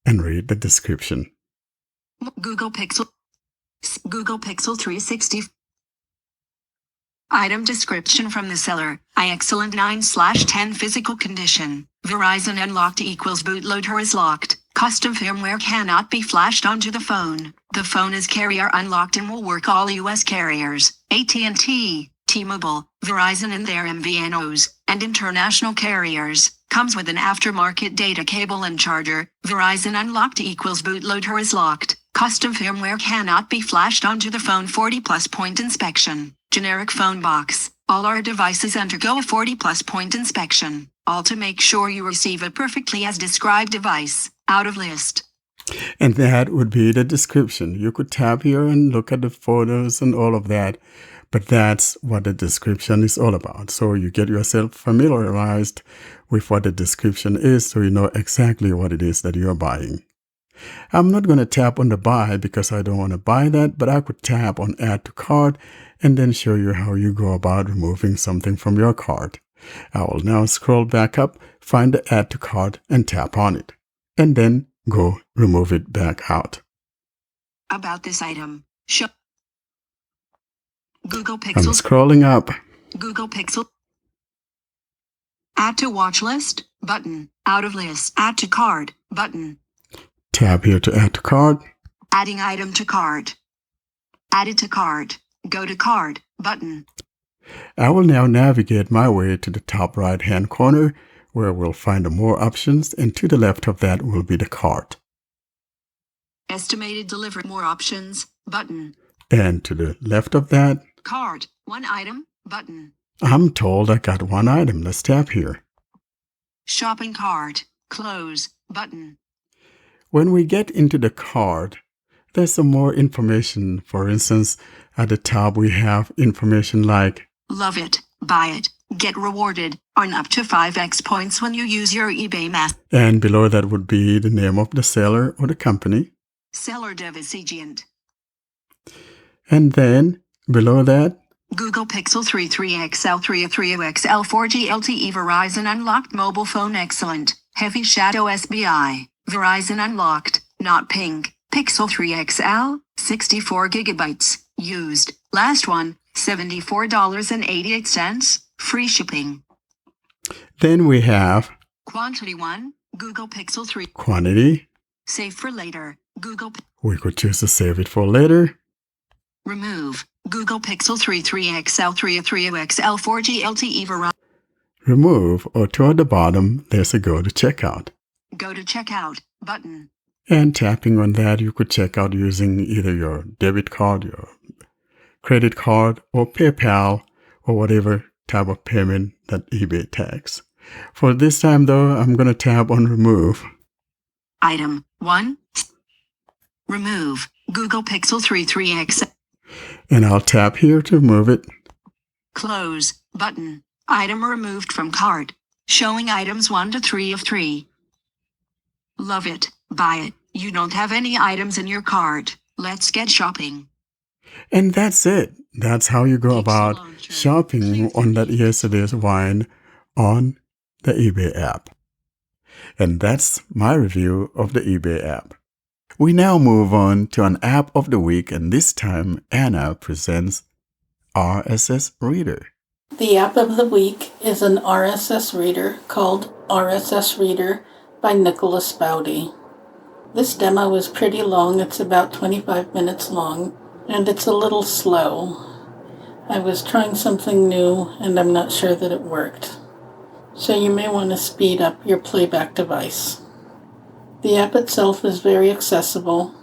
and read the description. Google Pixel 360. Item description from the seller. Excellent 9/10 physical condition. Verizon unlocked equals bootloader is locked. Custom firmware cannot be flashed onto the phone. The phone is carrier unlocked and will work all U.S. carriers. AT&T, T-Mobile, Verizon and their MVNOs, and international carriers. Comes with an aftermarket data cable and charger. Verizon unlocked equals bootloader is locked. Custom firmware cannot be flashed onto the phone. 40+ point inspection. Generic phone box. All our devices undergo a 40+ point inspection. All to make sure you receive a perfectly as described device. Out of list. And that would be the description. You could tab here and look at the photos and all of that. But that's what the description is all about. So you get yourself familiarized with what the description is so you know exactly what it is that you're buying. I'm not going to tap on the buy because I don't want to buy that, but I could tap on add to cart and then show you how you go about removing something from your cart. I will now scroll back up, find the add to cart and tap on it. And then go remove it back out. About this item. Show. Google I'm Pixel. scrolling up. Google Pixel. Add to watch list button. Out of list. Add to card button. Tap here to add to cart. Adding item to cart. Added to cart. Go to card button. I will now navigate my way to the top right hand corner where we'll find more options, and to the left of that will be the cart. Estimated delivery more options button. And to the left of that, Cart. One item button. I'm told I got one item. Let's tap here. Shopping cart. Close button. When we get into the cart, there's some more information. For instance, at the top we have information like Love it. Buy it. Get rewarded. Earn up to 5x points when you use your eBay master. and below that would be the name of the seller or the company. Seller device agent. And then below that, Google Pixel 3 3XL 3 XL 4G LTE Verizon unlocked mobile phone excellent. Heavy Shadow SBI. Verizon unlocked. Not pink. Pixel 3 XL 64 gigabytes. Used. Last one. $74.88. Free shipping. then we have Quantity 1. Google Pixel 3. quantity. Save for later. Google. We could choose to save it for later. Remove. Google Pixel 3 3XL 3 XL 4G LTE Verizon. Remove, or toward the bottom, there's a go to checkout. Go to checkout button. And tapping on that, you could check out using either your debit card, your credit card, or PayPal, or whatever type of payment that eBay takes. For this time though, I'm going to tap on remove. Item 1. Remove. Google Pixel 3 3XL. And I'll tap here to remove it. Close button. Item removed from cart. Showing items 1 to 3 of 3. Love it. Buy it. You don't have any items in your cart. Let's get shopping. And that's it. That's how you go about shopping on that yesterday's wine on the eBay app. And that's my review of the eBay app. We now move on to an app of the week, and this time Anna presents RSS Reader. The app of the week is an RSS reader called RSS Reader by Niklas Baudy. This demo is pretty long. It's about 25 minutes long, and it's a little slow. I was trying something new, and I'm not sure that it worked. So you may want to speed up your playback device. The app itself is very accessible.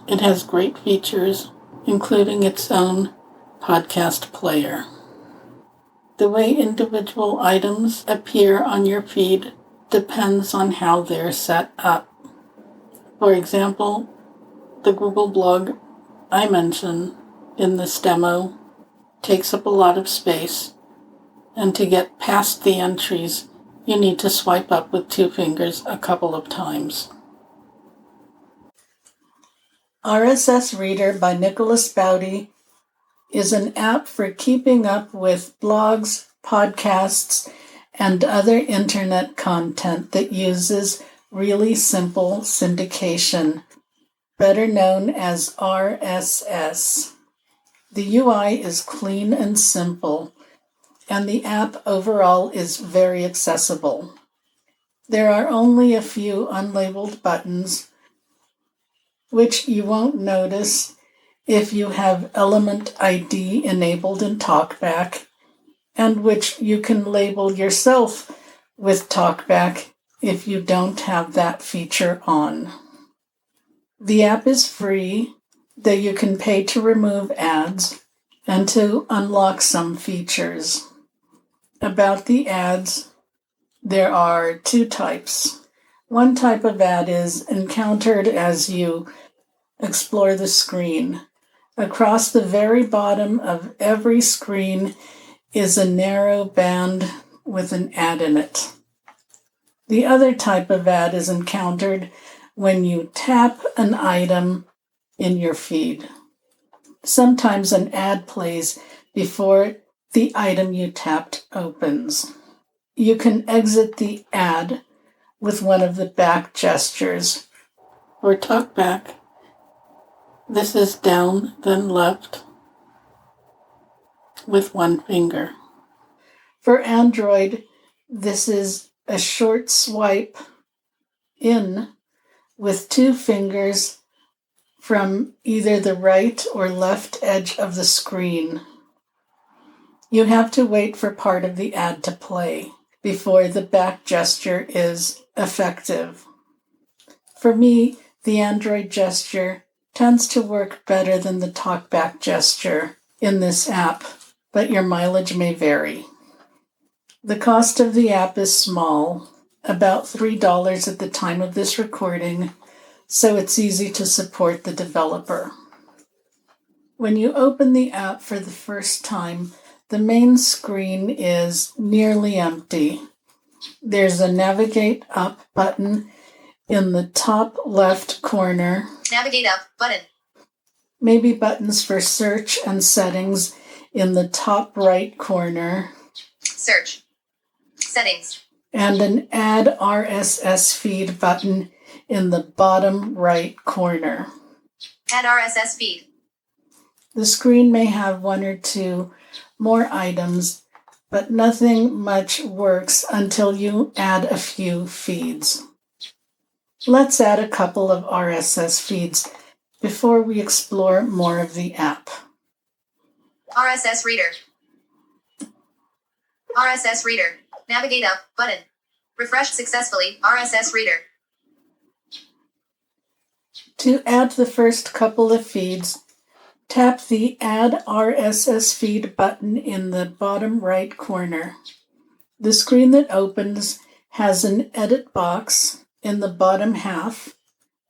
It has great features, including its own podcast player. The way individual items appear on your feed depends on how they're set up. For example, the Google blog I mention in this demo takes up a lot of space, and to get past the entries, you need to swipe up with 2 fingers a couple of times. RSS Reader by Niklas Baudy is an app for keeping up with blogs, podcasts, and other internet content that uses really simple syndication, better known as RSS. The UI is clean and simple, and the app overall is very accessible. There are only a few unlabeled buttons, which you won't notice if you have Element ID enabled in Talkback, and which you can label yourself with Talkback if you don't have that feature on. The app is free, though you can pay to remove ads and to unlock some features. About the ads, there are 2 types. One type of ad is encountered as you explore the screen. Across the very bottom of every screen is a narrow band with an ad in it. The other type of ad is encountered when you tap an item in your feed. Sometimes an ad plays before the item you tapped opens. You can exit the ad with one of the back gestures. For Talkback, this is down, then left, with 1 finger. For Android, this is a short swipe in with 2 fingers from either the right or left edge of the screen. You have to wait for part of the ad to play before the back gesture is effective. For me, the Android gesture tends to work better than the Talkback gesture in this app, but your mileage may vary. The cost of the app is small, about $3 at the time of this recording, so it's easy to support the developer. When you open the app for the first time, the main screen is nearly empty. There's a Navigate Up button in the top left corner. Navigate up button. Maybe buttons for search and settings in the top right corner. Search. Settings. And an Add RSS Feed button in the bottom right corner. Add RSS Feed. The screen may have 1 or 2 more items, but nothing much works until you add a few feeds. Let's add a couple of RSS feeds before we explore more of the app. RSS Reader. RSS Reader. Navigate up button. Refreshed successfully. RSS Reader. To add the first couple of feeds, tap the Add RSS Feed button in the bottom right corner. The screen that opens has an edit box in the bottom half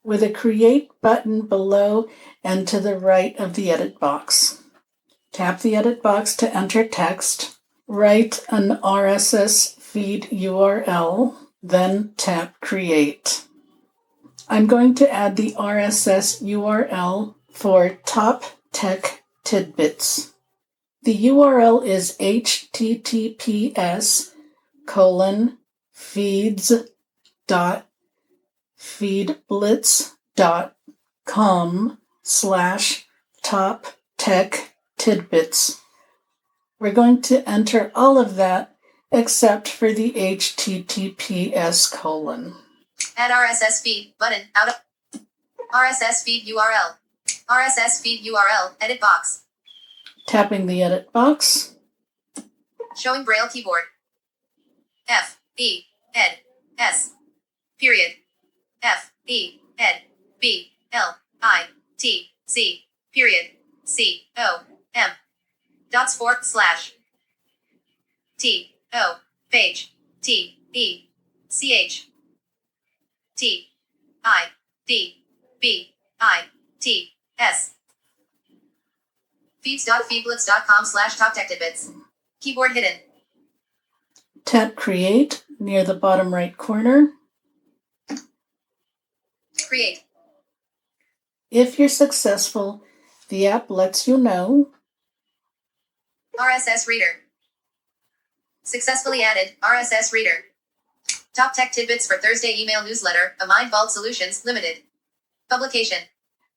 with a Create button below and to the right of the edit box. Tap the edit box to enter text. Write an RSS feed URL, then tap Create. I'm going to add the RSS URL for Top Tech Tidbits. The URL is https://feeds.feedblitz.com. facebook.com/top-tech-tidbits. We're going to enter all of that except for the HTTPS:// Add RSS feed button out of RSS feed URL. RSS feed URL edit box. Tapping the edit box. Showing Braille keyboard. F E ed S period F E ed B L I T C period C O M dots / T O page T E C H T I D B I T S feeds.feedblitz.com/top-tech-tidbits. Keyboard hidden. Tap Create near the bottom right corner. Create. If you're successful, the app lets you know RSS Reader. Successfully added RSS Reader. Top Tech Tidbits for Thursday email newsletter, a Mind Vault Solutions Limited. Publication.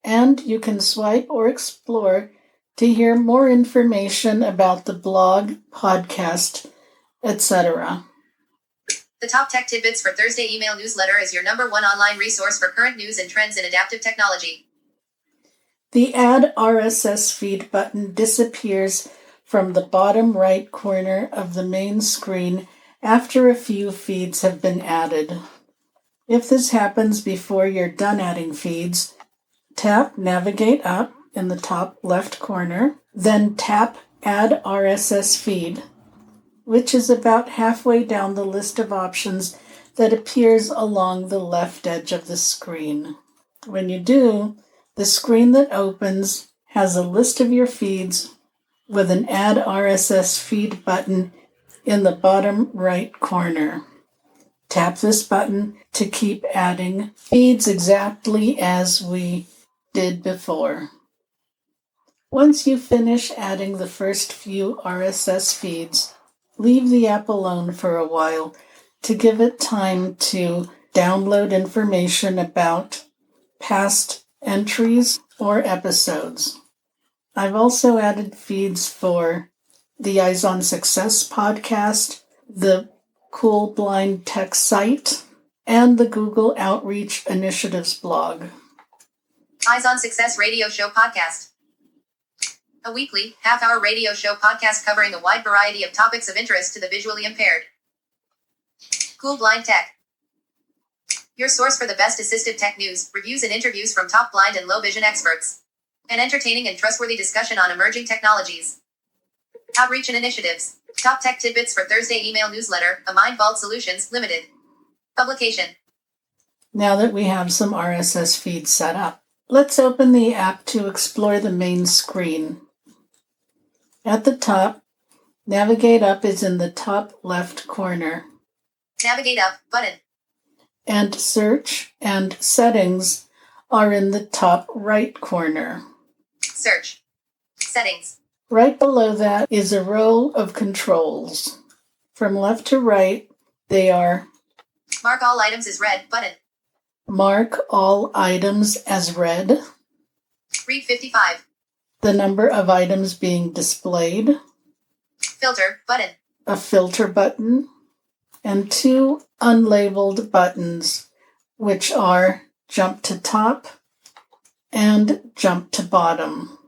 and you can swipe or explore to hear more information about the blog, podcast, etc. The Top Tech Tidbits for Thursday email newsletter is your #1 online resource for current news and trends in adaptive technology. The Add RSS Feed button disappears from the bottom right corner of the main screen after a few feeds have been added. If this happens before you're done adding feeds, tap Navigate Up in the top left corner, then tap Add RSS Feed, which is about halfway down the list of options that appears along the left edge of the screen. When you do, the screen that opens has a list of your feeds with an Add RSS Feed button in the bottom right corner. Tap this button to keep adding feeds exactly as we did before. Once you finish adding the first few RSS feeds, leave the app alone for a while to give it time to download information about past entries or episodes. I've also added feeds for the Eyes on Success podcast, the Cool Blind Tech site, and the Google Outreach Initiatives blog. Eyes on Success radio show podcast. A weekly, half-hour radio show podcast covering a wide variety of topics of interest to the visually impaired. Cool Blind Tech. Your source for the best assistive tech news, reviews and interviews from top blind and low vision experts. An entertaining and trustworthy discussion on emerging technologies. Outreach and initiatives. Top Tech Tidbits for Thursday email newsletter, a Mind Vault Solutions Limited. Publication. Now that we have some RSS feeds set up, let's open the app to explore the main screen. At the top, Navigate Up is in the top left corner, Navigate Up button. and Search and Settings are in the top right corner. Search. Settings. Right below that is a row of controls. From left to right, they are Mark all items as read button. Mark all items as read, Read 55. the number of items being displayed, Filter button. a filter button, and two unlabeled buttons, which are Jump to Top and Jump to Bottom.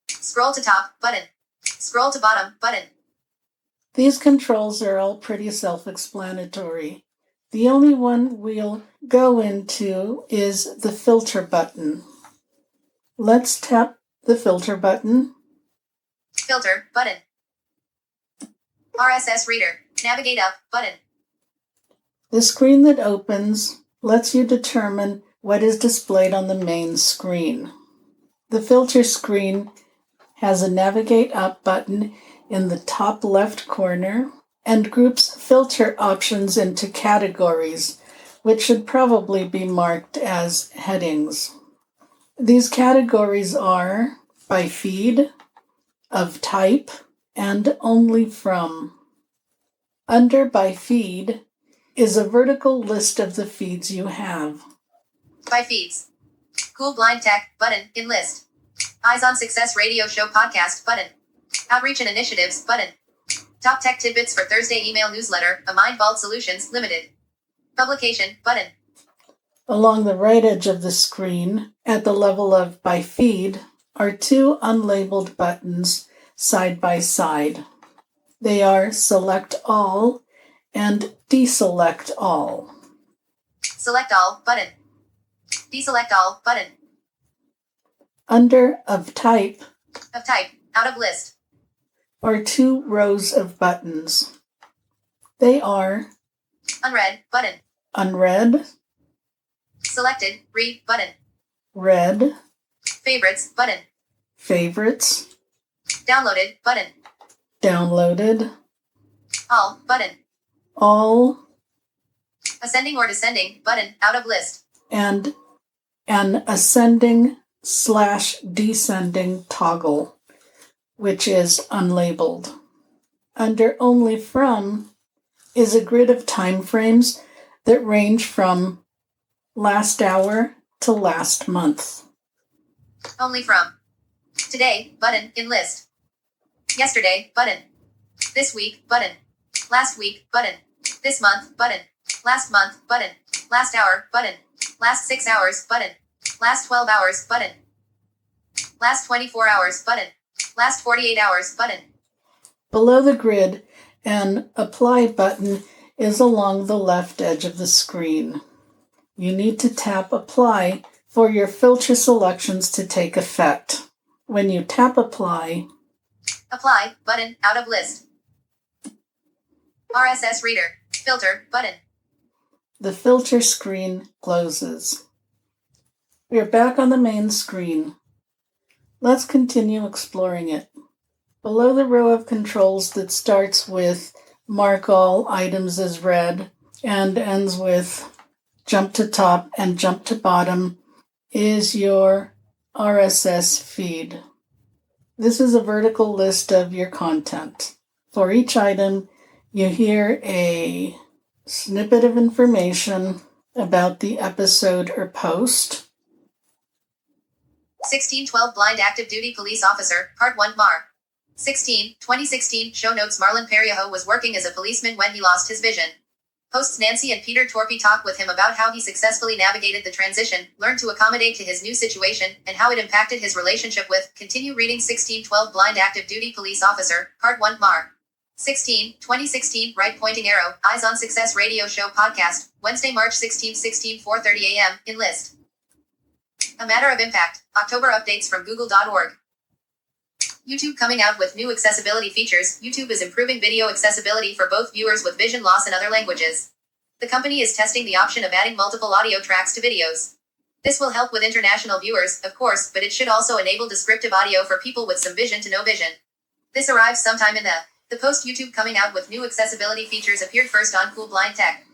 Scroll to top button. Scroll to bottom button. These controls are all pretty self-explanatory. The only one we'll go into is the filter button. Let's tap the filter button. Filter button. RSS Reader. Navigate Up button. The screen that opens lets you determine what is displayed on the main screen. The filter screen has a Navigate Up button in the top left corner and groups filter options into categories, which should probably be marked as headings. These categories are by feed, of type, and only from. Under by feed is a vertical list of the feeds you have. By feeds. Cool Blind Tech button in list. Eyes on Success Radio Show podcast button. Outreach and Initiatives button. Top Tech Tidbits for Thursday email newsletter, A Mind Vault Solutions Limited. Publication button. Along the right edge of the screen, at the level of by feed, are two unlabeled buttons side by side. They are Select All and Deselect All. Select All button. Deselect All button. Under Of Type Of type, out of list. are two rows of buttons. They are Unread button. Unread, Selected, read button. Read, Favorites button. Favorites, Downloaded button. Downloaded, All button. All, Ascending or descending button, out of list. and an ascending/descending toggle, which is unlabeled. Under Only From is a grid of time frames that range from last hour to last month. Only from. Today button in list. Yesterday button. This week button. Last week button. This month button. Last month button. Last hour button. Last 6 hours button. Last 12 hours button. Last 24 hours button. Last 48 hours button. Below the grid, an Apply button is along the left edge of the screen. You need to tap Apply for your filter selections to take effect. When you tap Apply, Apply button, out of list. RSS Reader. Filter button. the filter screen closes. We are back on the main screen. Let's continue exploring it. Below the row of controls that starts with Mark All Items as Read and ends with Jump to Top and Jump to Bottom is your RSS feed. This is a vertical list of your content. For each item, you hear a snippet of information about the episode or post. 1612 Blind Active Duty Police Officer, Part 1 Mar. 2016 Show notes Marlon Perriajo was working as a policeman when he lost his vision. Hosts Nancy and Peter Torpy talk with him about how he successfully navigated the transition, learned to accommodate to his new situation, and how it impacted his relationship with. Continue reading 1612 Blind Active Duty Police Officer, Part 1 Mar. 2016 Right Pointing Arrow, Eyes on Success Radio Show Podcast, Wednesday, March 16, 4:30 a.m., in list. A Matter of Impact, October updates from google.org. YouTube coming out with new accessibility features. YouTube is improving video accessibility for both viewers with vision loss and other languages. The company is testing the option of adding multiple audio tracks to videos. This will help with international viewers, of course, but it should also enable descriptive audio for people with some vision to no vision. This arrives sometime in the post. YouTube coming out with new accessibility features appeared first on Cool Blind Tech.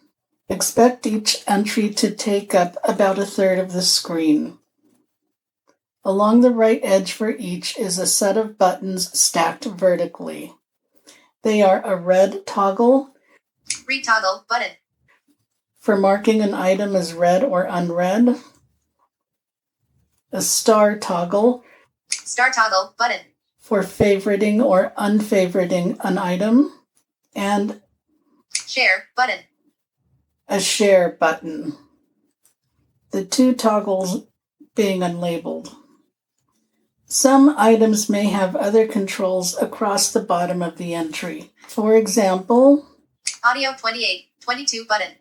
Expect each entry to take up about a third of the screen. Along the right edge for each is a set of buttons stacked vertically. They are a red toggle Read toggle button. for marking an item as read or unread, a star toggle Star toggle button. for favoriting or unfavoriting an item, and Share button. a share button. The two toggles being unlabeled. Some items may have other controls across the bottom of the entry. For example, Audio 22 button.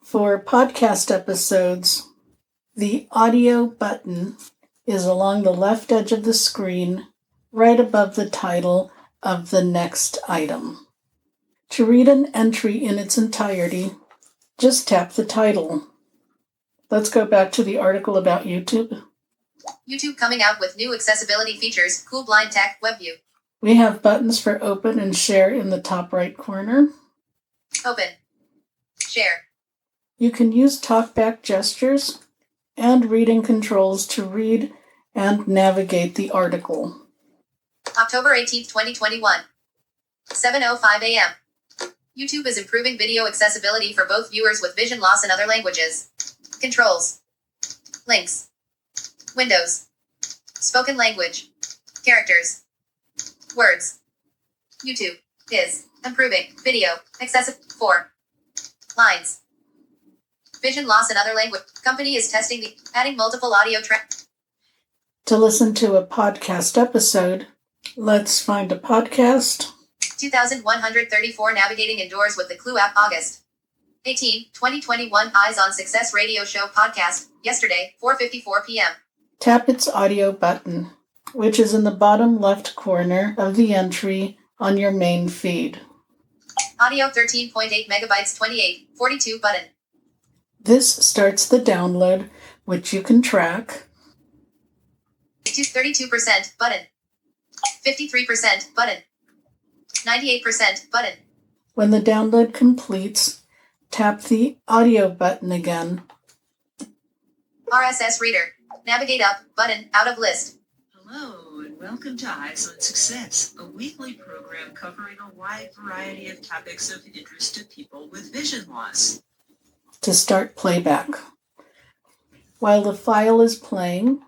for podcast episodes, the audio button is along the left edge of the screen, right above the title of the next item. To read an entry in its entirety, just tap the title. Let's go back to the article about YouTube. YouTube coming out with new accessibility features. Cool Blind Tech Web View. We have buttons for open and share in the top right corner. Open. Share. You can use talkback gestures and reading controls to read and navigate the article. October 18th, 2021. 7:05 a.m. YouTube is improving video accessibility for both viewers with vision loss and other languages. Controls. Links. Windows. Spoken language. Characters. Words. YouTube is improving video accessible for lines. Vision loss and other language. Company is testing the adding multiple audio tracks. To listen to a podcast episode, let's find a podcast. 2134 Navigating Indoors with the Clue app August 18, 2021 Eyes on Success Radio Show podcast. Yesterday, 4:54 p.m. Tap its audio button, which is in the bottom left corner of the entry on your main feed. Audio 13.8 megabytes 2842 button. This starts the download, which you can track. 32% button. 53% button. 98% button. When the download completes, tap the audio button again. RSS Reader. Navigate up button out of list. Hello and welcome to Eyes on Success, a weekly program covering a wide variety of topics of interest to people with vision loss. To start playback. While the file is playing,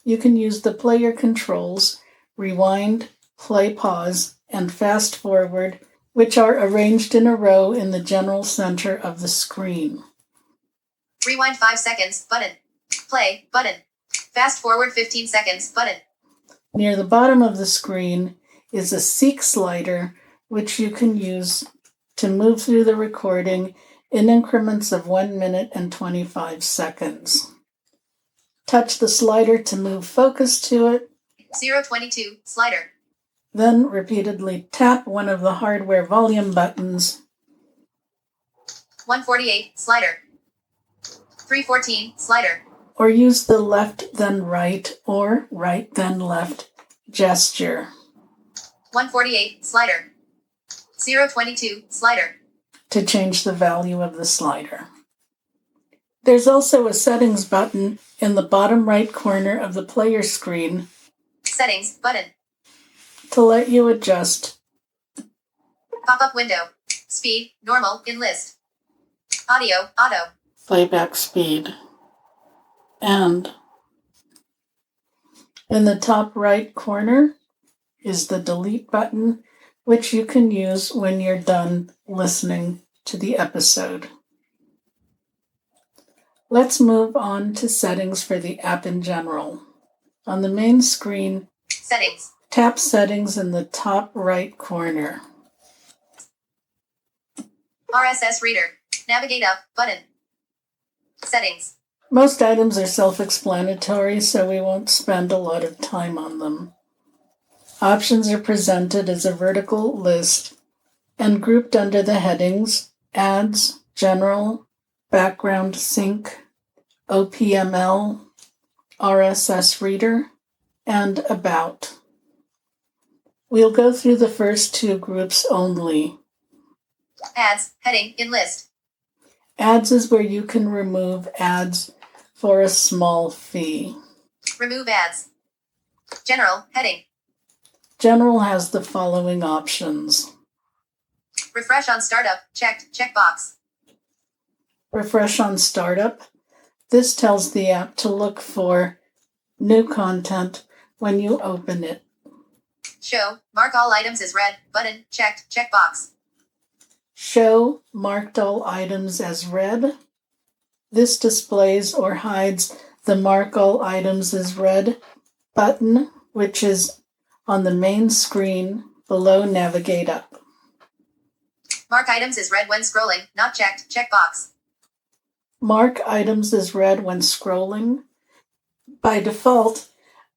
you can use the player controls, rewind, play pause, and fast forward, which are arranged in a row in the general center of the screen. Rewind 5 seconds button. Play button. Fast forward 15 seconds button. Near the bottom of the screen is a seek slider, which you can use to move through the recording in increments of 1 minute and 25 seconds. Touch the slider to move focus to it. 022 slider. Then repeatedly tap one of the hardware volume buttons. 148 slider. 314 slider. Or use the left then right or right then left gesture. 148 slider. 022 slider. To change the value of the slider. There's also a settings button in the bottom right corner of the player screen. Settings button. To let you adjust. Pop-up window. Speed, normal, in list. Audio, auto. Playback speed. And in the top right corner is the delete button, which you can use when you're done listening to the episode. Let's move on to settings for the app in general. On the main screen, Settings. tap Settings in the top right corner. RSS Reader. Navigate up button. Settings. Most items are self-explanatory, so we won't spend a lot of time on them. Options are presented as a vertical list and grouped under the headings Ads, General, Background Sync, OPML, RSS Reader, and About. We'll go through the first two groups only. Ads. Heading in list. Ads is where you can remove ads for a small fee. Remove ads. General. Heading. General has the following options. Refresh on startup. Checked. Checkbox. Refresh on startup. This tells the app to look for new content when you open it. Show. Mark all items as read. Button. Checked. Checkbox. Show marked all items as read. This displays or hides the mark all items as read button, which is on the main screen below Navigate Up. Mark items as read when scrolling. Not checked. Checkbox. Mark items as read when scrolling. By default,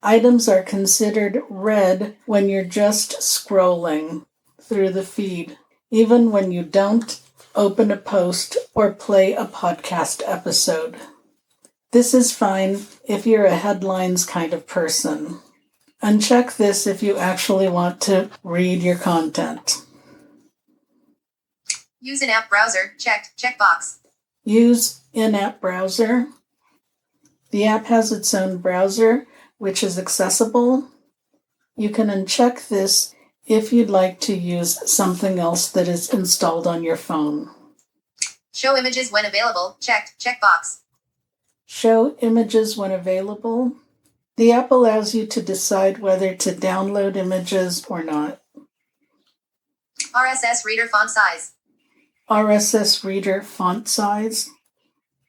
items are considered read when you're just scrolling through the feed, even when you don't open a post or play a podcast episode. This is fine if you're a headlines kind of person. Uncheck this if you actually want to read your content. Use in-app browser. Checked. Checkbox. Use in-app browser. The app has its own browser, which is accessible. You can uncheck this if you'd like to use something else that is installed on your phone. Show images when available. Checked. Checkbox. Show images when available. The app allows you to decide whether to download images or not. RSS Reader font size. RSS Reader font size.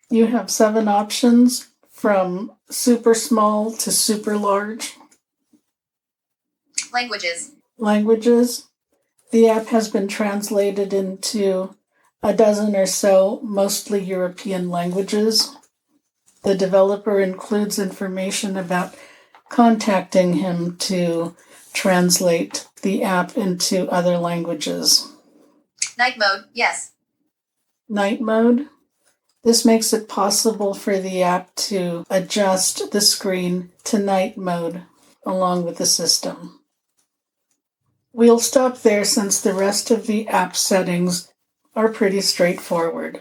You have 7 options from super small to super large. Languages. Languages. The app has been translated into a dozen or so, mostly European languages. The developer includes information about contacting him to translate the app into other languages. Night mode, yes. Night mode. This makes it possible for the app to adjust the screen to night mode along with the system. We'll stop there since the rest of the app settings are pretty straightforward.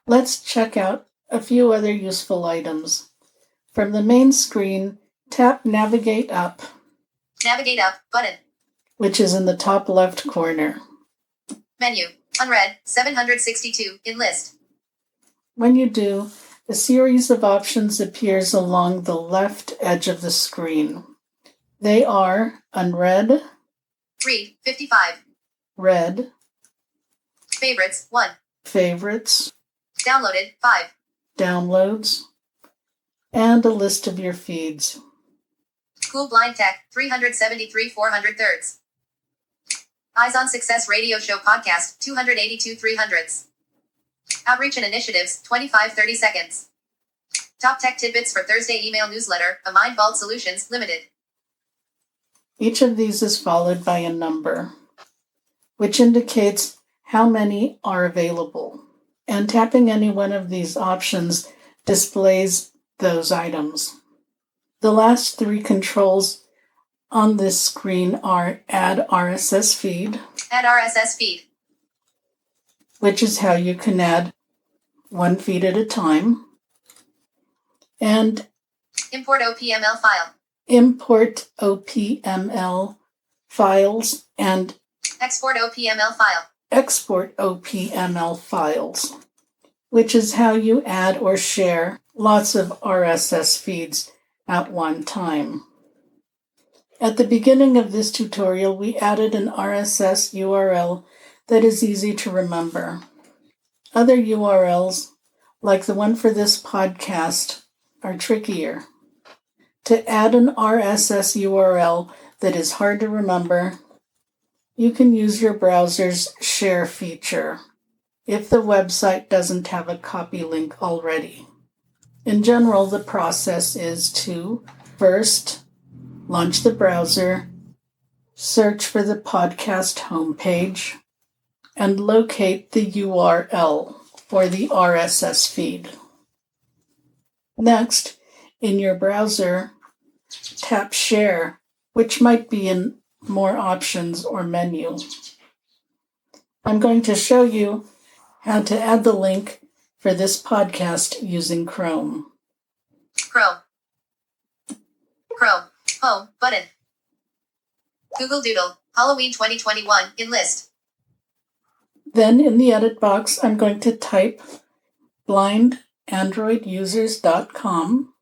Let's check out a few other useful items. From the main screen, tap Navigate Up. Navigate up button. Which is in the top left corner. Menu. Unread. 762 in list. When you do, a series of options appears along the left edge of the screen. They are Unread, Read. 55. Read, Favorites. 1. Favorites, Downloaded. 5. Downloads, and a list of your feeds. Cool Blind Tech. 373 400 thirds. Eyes on Success Radio Show Podcast. 282 300ths. Outreach and Initiatives. 25-30 seconds. Top Tech Tidbits for Thursday Email Newsletter. A Mind Vault Solutions Limited. Each of these is followed by a number, which indicates how many are available. And tapping any one of these options displays those items. The last 3 controls on this screen are Add RSS Feed, Add RSS Feed. which is how you can add 1 feed at a time, and Import OPML file. Import OPML files and Export OPML file. Export OPML files, which is how you add or share lots of RSS feeds at one time. At the beginning of this tutorial, we added an RSS URL that is easy to remember. Other URLs, like the one for this podcast, are trickier. To add an RSS URL that is hard to remember, you can use your browser's share feature if the website doesn't have a copy link already. In general, the process is to first launch the browser, search for the podcast homepage, and locate the URL for the RSS feed. Next, in your browser, tap Share, which might be in More Options or Menu. I'm going to show you how to add the link for this podcast using Chrome. Chrome. Chrome. Home button. Google Doodle. Halloween 2021 in list. Then in the edit box, I'm going to type blindandroidusers.com.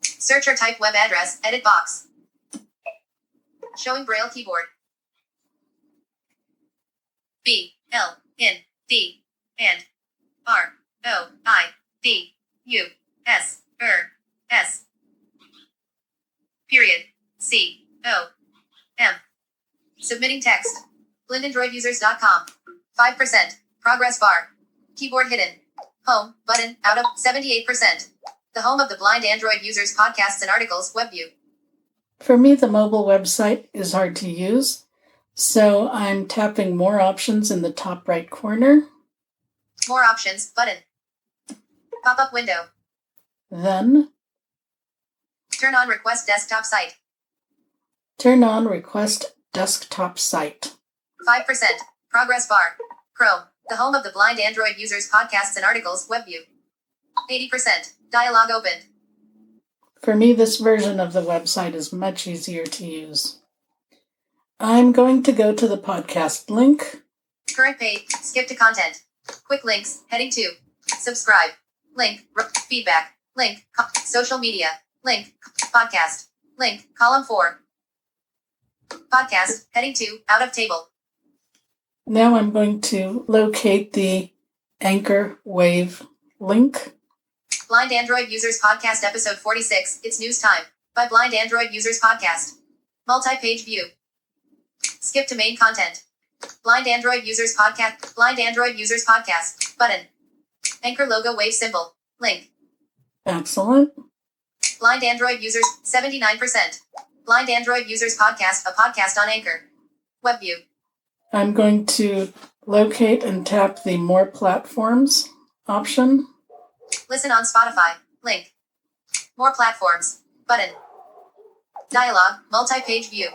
Search or type web address. Edit box. Showing Braille keyboard. B L N D and R O I D U S S. Period. C O M. Submitting text. blindandroidusers.com. 5%. Progress bar. Keyboard hidden. Home button out of 78%. The home of the Blind Android Users podcasts and articles web view. For me, the mobile website is hard to use, so I'm tapping More Options in the top right corner. More options button. Pop-up window. Then Turn on request desktop site. turn on Request Desktop Site. 5%. Progress bar. Chrome. The home of the Blind Android Users podcasts and articles web view. 80%. Dialog opened. For me, this version of the website is much easier to use. I'm going to go to the podcast link. Current page. Skip to content. Quick links. Heading 2. Subscribe. Link. Feedback. Link. Social media. Link. Podcast. Link. Column 4. Podcast. Heading 2. Out of table. Now I'm going to locate the Anchor Wave link. Blind Android Users Podcast Episode 46. It's News Time. By Blind Android Users Podcast. Multi-page view. Skip to main content. Blind Android Users Podcast. Blind Android Users Podcast. Button. Anchor logo wave symbol. Link. Excellent. Blind Android Users. 79%. Blind Android Users Podcast. A podcast on Anchor. Web view. I'm going to locate and tap the More Platforms option. Listen on Spotify. Link. More platforms. Button. Dialog. Multi-page view.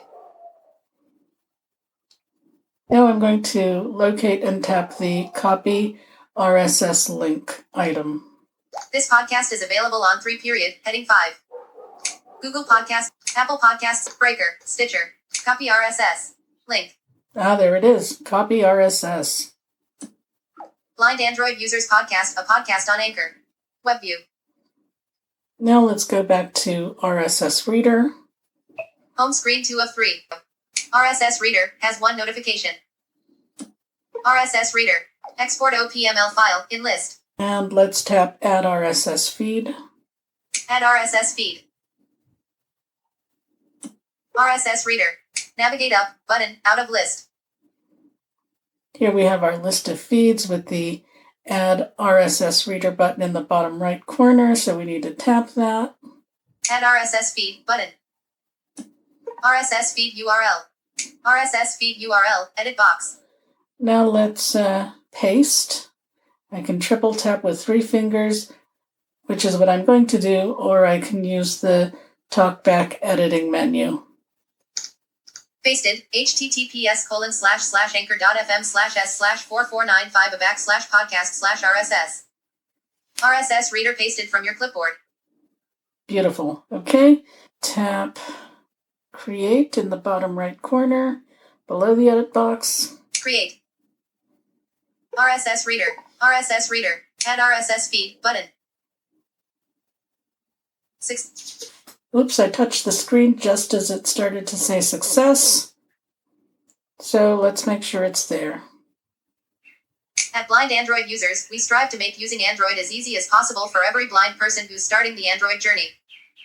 Now I'm going to locate and tap the Copy RSS link item. This podcast is available on 3. Heading 5. Google Podcasts, Apple Podcasts, Breaker, Stitcher. Copy RSS. Link. There it is. Copy RSS. Blind Android Users Podcast, a podcast on Anchor. Web view. Now let's go back to RSS Reader. Home screen 2 of 3. RSS Reader has 1 notification. RSS Reader. Export OPML file in list. And let's tap Add RSS Feed. Add RSS Feed. RSS Reader. Navigate up, button, out of list. Here we have our list of feeds with the Add RSS Reader button in the bottom right corner, so we need to tap that. Add RSS Feed button. RSS Feed URL. RSS Feed URL, edit box. Now let's paste. I can triple tap with 3 fingers, which is what I'm going to do, or I can use the Talkback editing menu. Pasted, https://anchor.fm/s/4495/podcast/RSS. RSS Reader pasted from your clipboard. Beautiful. Okay. Tap Create in the bottom right corner, below the edit box. Create. RSS Reader. RSS Reader. Add RSS Feed button. 6. Oops, I touched the screen just as it started to say success. So let's make sure it's there. At Blind Android Users, we strive to make using Android as easy as possible for every blind person who's starting the Android journey.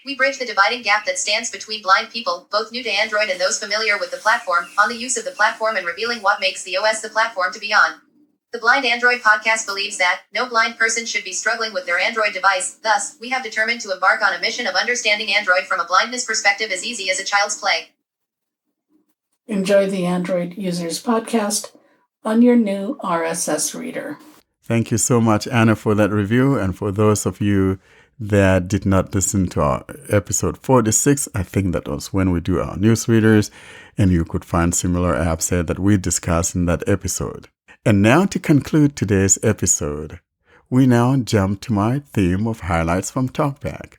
We bridge the dividing gap that stands between blind people, both new to Android and those familiar with the platform, on the use of the platform and revealing what makes the OS the platform to be on. The Blind Android podcast believes that no blind person should be struggling with their Android device. Thus, we have determined to embark on a mission of understanding Android from a blindness perspective as easy as a child's play. Enjoy the Android Users podcast on your new RSS Reader. Thank you so much, Anna, for that review. And for those of you that did not listen to our episode 46, I think that was when we do our newsreaders, and you could find similar apps there that we discussed in that episode. And now to conclude today's episode, we now jump to my theme of highlights from Talkback.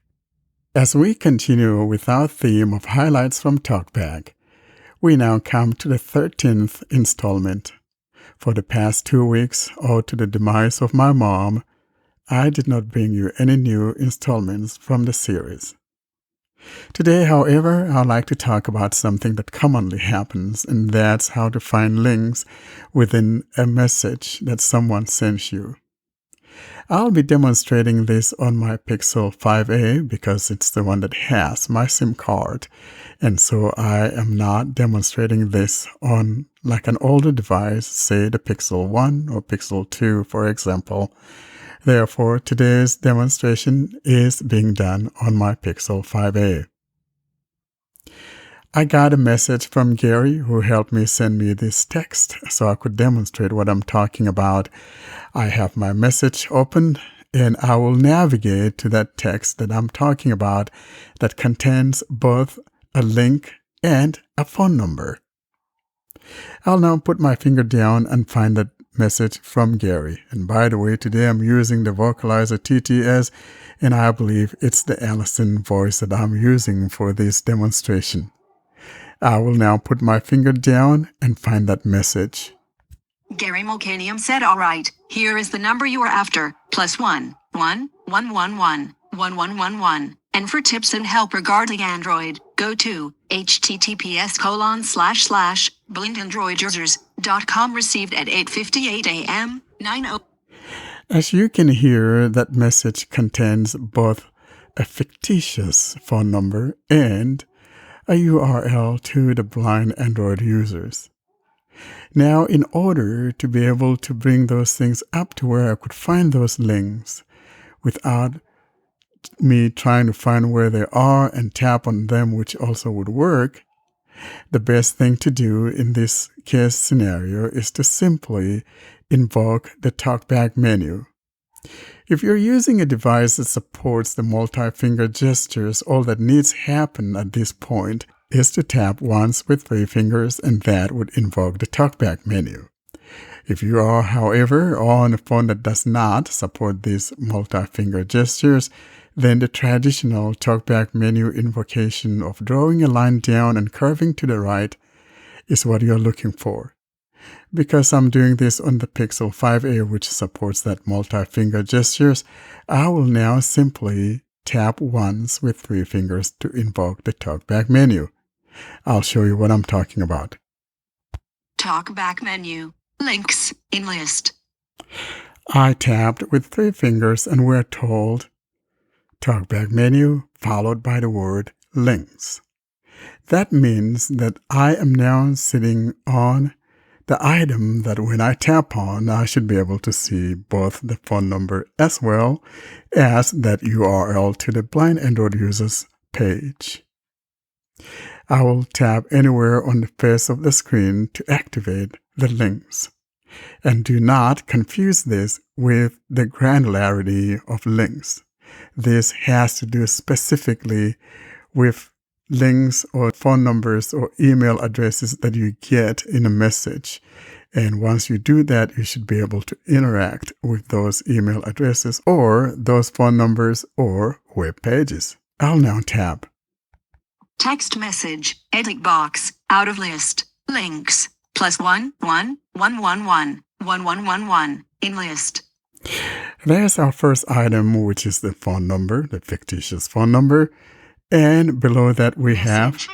As we continue with our theme of highlights from Talkback, we now come to the 13th installment. For the past 2 weeks, owed to the demise of my mom, I did not bring you any new installments from the series. Today, however, I'd like to talk about something that commonly happens, and that's how to find links within a message that someone sends you. I'll be demonstrating this on my Pixel 5a because it's the one that has my SIM card, and so I am not demonstrating this on like an older device, say the Pixel 1 or Pixel 2, for example. Therefore, today's demonstration is being done on my Pixel 5a. I got a message from Gary who helped me send me this text so I could demonstrate what I'm talking about. I have my message opened and I will navigate to that text that I'm talking about that contains both a link and a phone number. I'll now put my finger down and find that message from Gary. And by the way, today I'm using the Vocalizer TTS, and I believe it's the Allison voice that I'm using for this demonstration. I will now put my finger down and find that message. Gary Mulcanium said, all right, here is the number you are after, +1 1 1 1 1 1 1 1 1 And for tips and help regarding Android, go to https://blindandroidusers.com, received at 8:58 a.m. 9:00. As you can hear, that message contains both a fictitious phone number and a URL to the blind Android users. Now, in order to be able to bring those things up to where I could find those links without me trying to find where they are and tap on them, which also would work, the best thing to do in this case scenario is to simply invoke the Talkback menu. If you're using a device that supports the multi-finger gestures, all that needs happen at this point is to tap once with 3 fingers, and that would invoke the Talkback menu. If you are, however, on a phone that does not support these multi-finger gestures, then the traditional Talkback menu invocation of drawing a line down and curving to the right is what you're looking for. Because I'm doing this on the Pixel 5a, which supports that multi-finger gestures, I will now simply tap once with 3 fingers to invoke the Talkback menu. I'll show you what I'm talking about. Talkback menu. Links in list. I tapped with 3 fingers and we're told Talkback menu followed by the word links. That means that I am now sitting on the item that when I tap on, I should be able to see both the phone number as well as that URL to the blind Android users page. I will tap anywhere on the face of the screen to activate the links. And do not confuse this with the granularity of links. This has to do specifically with links or phone numbers or email addresses that you get in a message. And once you do that, you should be able to interact with those email addresses or those phone numbers or web pages. I'll now tap. Text message, edit box, out of list, links, +111111111 in list. There's our first item, which is the phone number, the fictitious phone number. And below that we have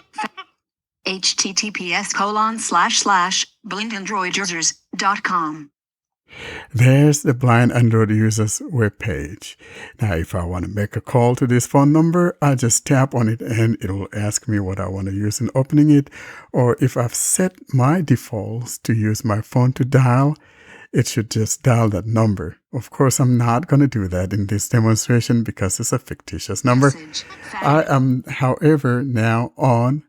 https://blindandroidusers.com. There's the blind Android users webpage. Now, if I want to make a call to this phone number, I just tap on it and it will ask me what I want to use in opening it. Or if I've set my defaults to use my phone to dial, it should just dial that number. Of course, I'm not going to do that in this demonstration because it's a fictitious number. I am, however, now on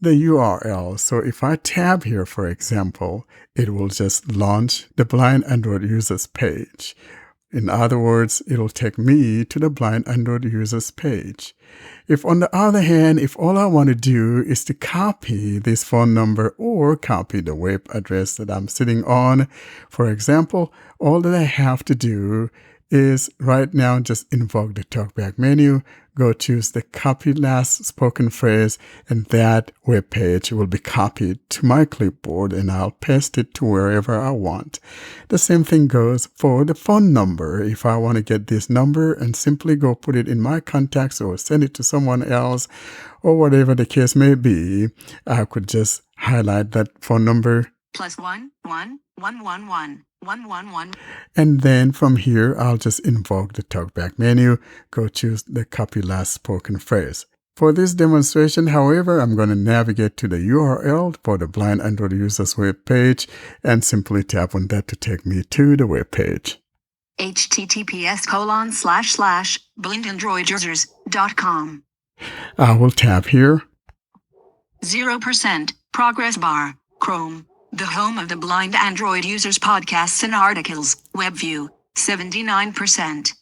the URL. So if I tab here, for example, it will just launch the blind Android users page. In other words, it'll take me to the blind Android users page. If on the other hand, if all I want to do is to copy this phone number or copy the web address that I'm sitting on, for example, all that I have to do is right now just invoke the Talkback menu, go choose the copy last spoken phrase, and that web page will be copied to my clipboard and I'll paste it to wherever I want. The same thing goes for the phone number. If I want to get this number and simply go put it in my contacts or send it to someone else or whatever the case may be, I could just highlight that phone number. +1111111. And then from here, I'll just invoke the Talkback menu, go choose the copy last spoken phrase. For this demonstration, however, I'm going to navigate to the URL for the blind Android users web page and simply tap on that to take me to the web page. https://blindandroidusers.com. I will tap here. 0% progress bar, Chrome. The home of the blind Android users podcasts and articles, web view, 79%.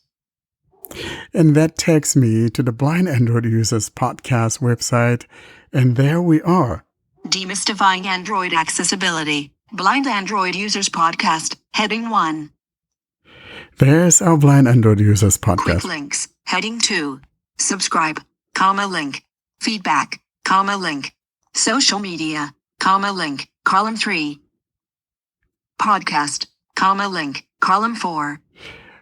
And that takes me to the blind Android users podcast website. And there we are. Demystifying Android accessibility, blind Android users podcast, heading 1. There's our blind Android users podcast. Quick links, heading 2. Subscribe, link. Feedback, link. Social media, link. Column 3. Podcast, link. Column 4.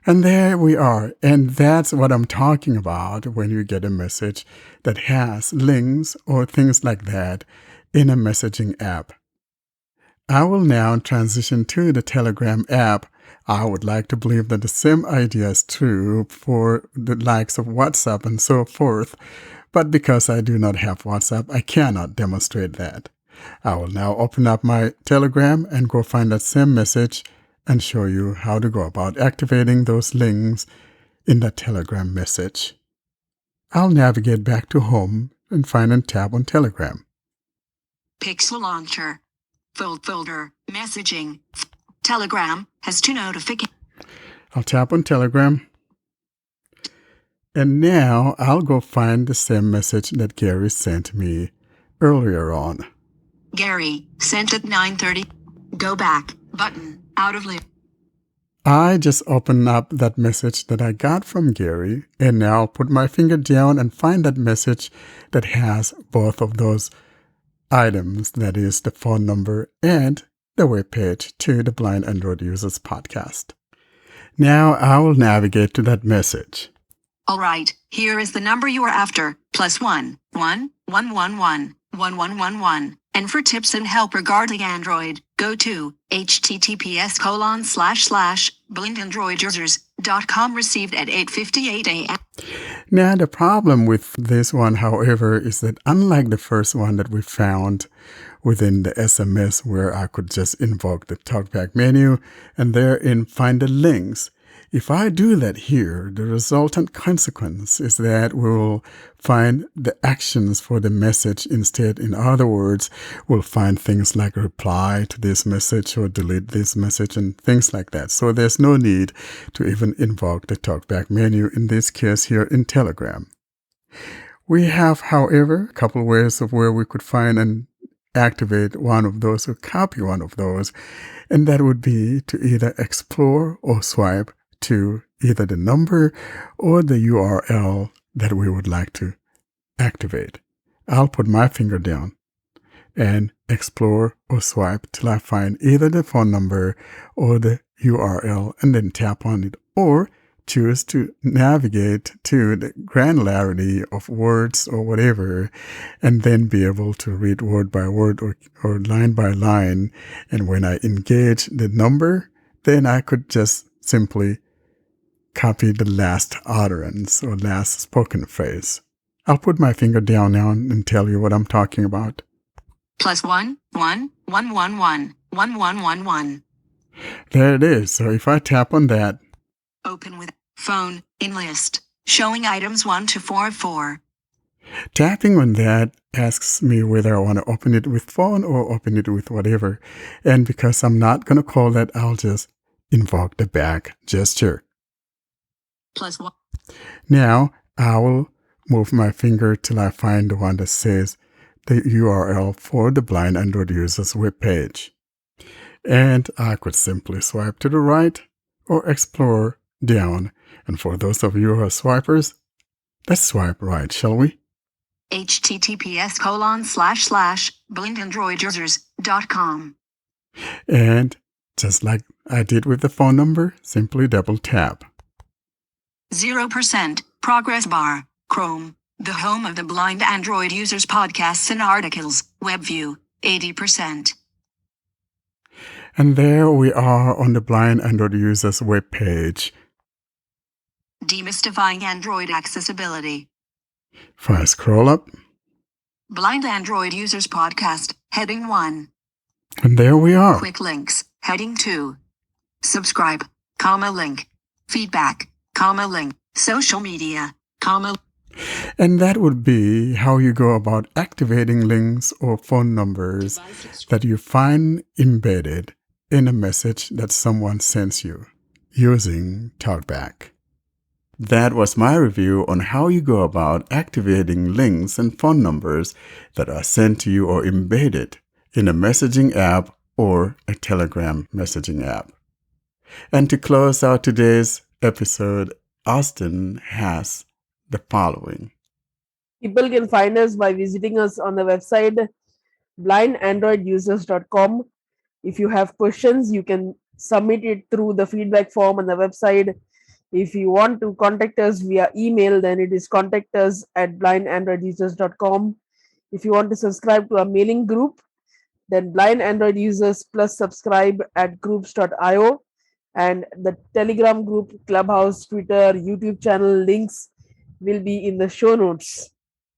And there we are. And that's what I'm talking about when you get a message that has links or things like that in a messaging app. I will now transition to the Telegram app. I would like to believe that the same idea is true for the likes of WhatsApp and so forth, but because I do not have WhatsApp, I cannot demonstrate that. I will now open up my Telegram and go find that same message and show you how to go about activating those links in the Telegram message. I'll navigate back to home and find and tap on Telegram. Pixel Launcher. Folder. Messaging. Telegram has 2 notifications. I'll tap on Telegram. And now I'll go find the same message that Gary sent me earlier on. Gary, sent at 9:30. Go back, button, out of list. I just opened up that message that I got from Gary, and now I'll put my finger down and find that message that has both of those items, that is the phone number and the webpage to the Blind Android Users podcast. Now I will navigate to that message. All right, here is the number you are after, +1 1 111 1111. And for tips and help regarding Android, go to https://blindandroidusers.com, received at 8:58 a.m. Now, the problem with this one, however, is that unlike the first one that we found within the SMS, where I could just invoke the Talkback menu and therein find the links, if I do that here, the resultant consequence is that we will find the actions for the message instead. In other words, we'll find things like reply to this message or delete this message and things like that. So there's no need to even invoke the Talkback menu in this case here in Telegram. We have, however, a couple ways of where we could find and activate one of those or copy one of those, and that would be to either explore or swipe to either the number or the URL that we would like to activate. I'll put my finger down and explore or swipe till I find either the phone number or the URL and then tap on it, or choose to navigate to the granularity of words or whatever and then be able to read word by word or line by line. And when I engage the number, then I could just simply copy the last utterance or last spoken phrase. I'll put my finger down now and tell you what I'm talking about. +1 1 111 1111. There it is. So if I tap on that, Open with phone in list, showing items 1 to 4 of 4. tapping on that asks me whether I want to open it with phone or open it with whatever. And because I'm not going to call that, I'll just invoke the back gesture. +1. Now I will move my finger till I find the one that says the URL for the Blind Android Users webpage. And I could simply swipe to the right or explore down. And for those of you who are swipers, let's swipe right, shall we? https://blindandroidusers.com. And just like I did with the phone number, simply double tap. 0% progress bar. Chrome, the home of the Blind Android Users podcasts and articles. Web view, 80%. And there we are on the Blind Android Users webpage. Demystifying Android accessibility. If I scroll up, Blind Android Users podcast, heading 1. and there we are. Quick links, heading 2. Subscribe, comma link. Feedback, comma link. Social media, comma. And that would be how you go about activating links or phone numbers that you find embedded in a message that someone sends you using Talkback. That was my review on how you go about activating links and phone numbers that are sent to you or embedded in a messaging app or a Telegram messaging app. And to close out today's episode, Austin has the following. People can find us by visiting us on the website blindandroidusers.com. If you have questions, you can submit it through the feedback form on the website. If you want to contact us via email, then it is contactus@blindandroidusers.com. If you want to subscribe to our mailing group, then blind Android users plus subscribe at groups.io, and the Telegram group, Clubhouse, Twitter, YouTube channel links will be in the show notes.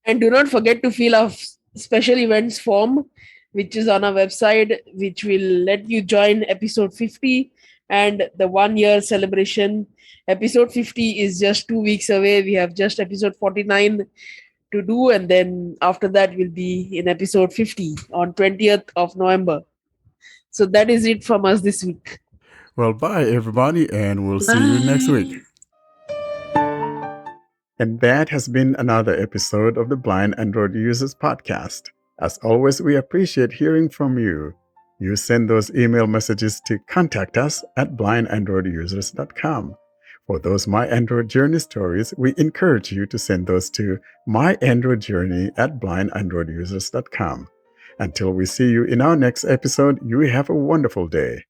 And do not forget to fill our special events form, which is on our website, which will let you join episode 50 and the 1 year celebration. Episode 50 is just 2 weeks away. We have just episode 49 to do, and then after that we'll be in episode 50 on 20th of November. So that is it from us this week. Well, bye, everybody, and we'll see you next week. And that has been another episode of the Blind Android Users Podcast. As always, we appreciate hearing from you. You send those email messages to contactus@blindandroidusers.com. For those My Android Journey stories, we encourage you to send those to myandroidjourney@blindandroidusers.com. Until we see you in our next episode, you have a wonderful day.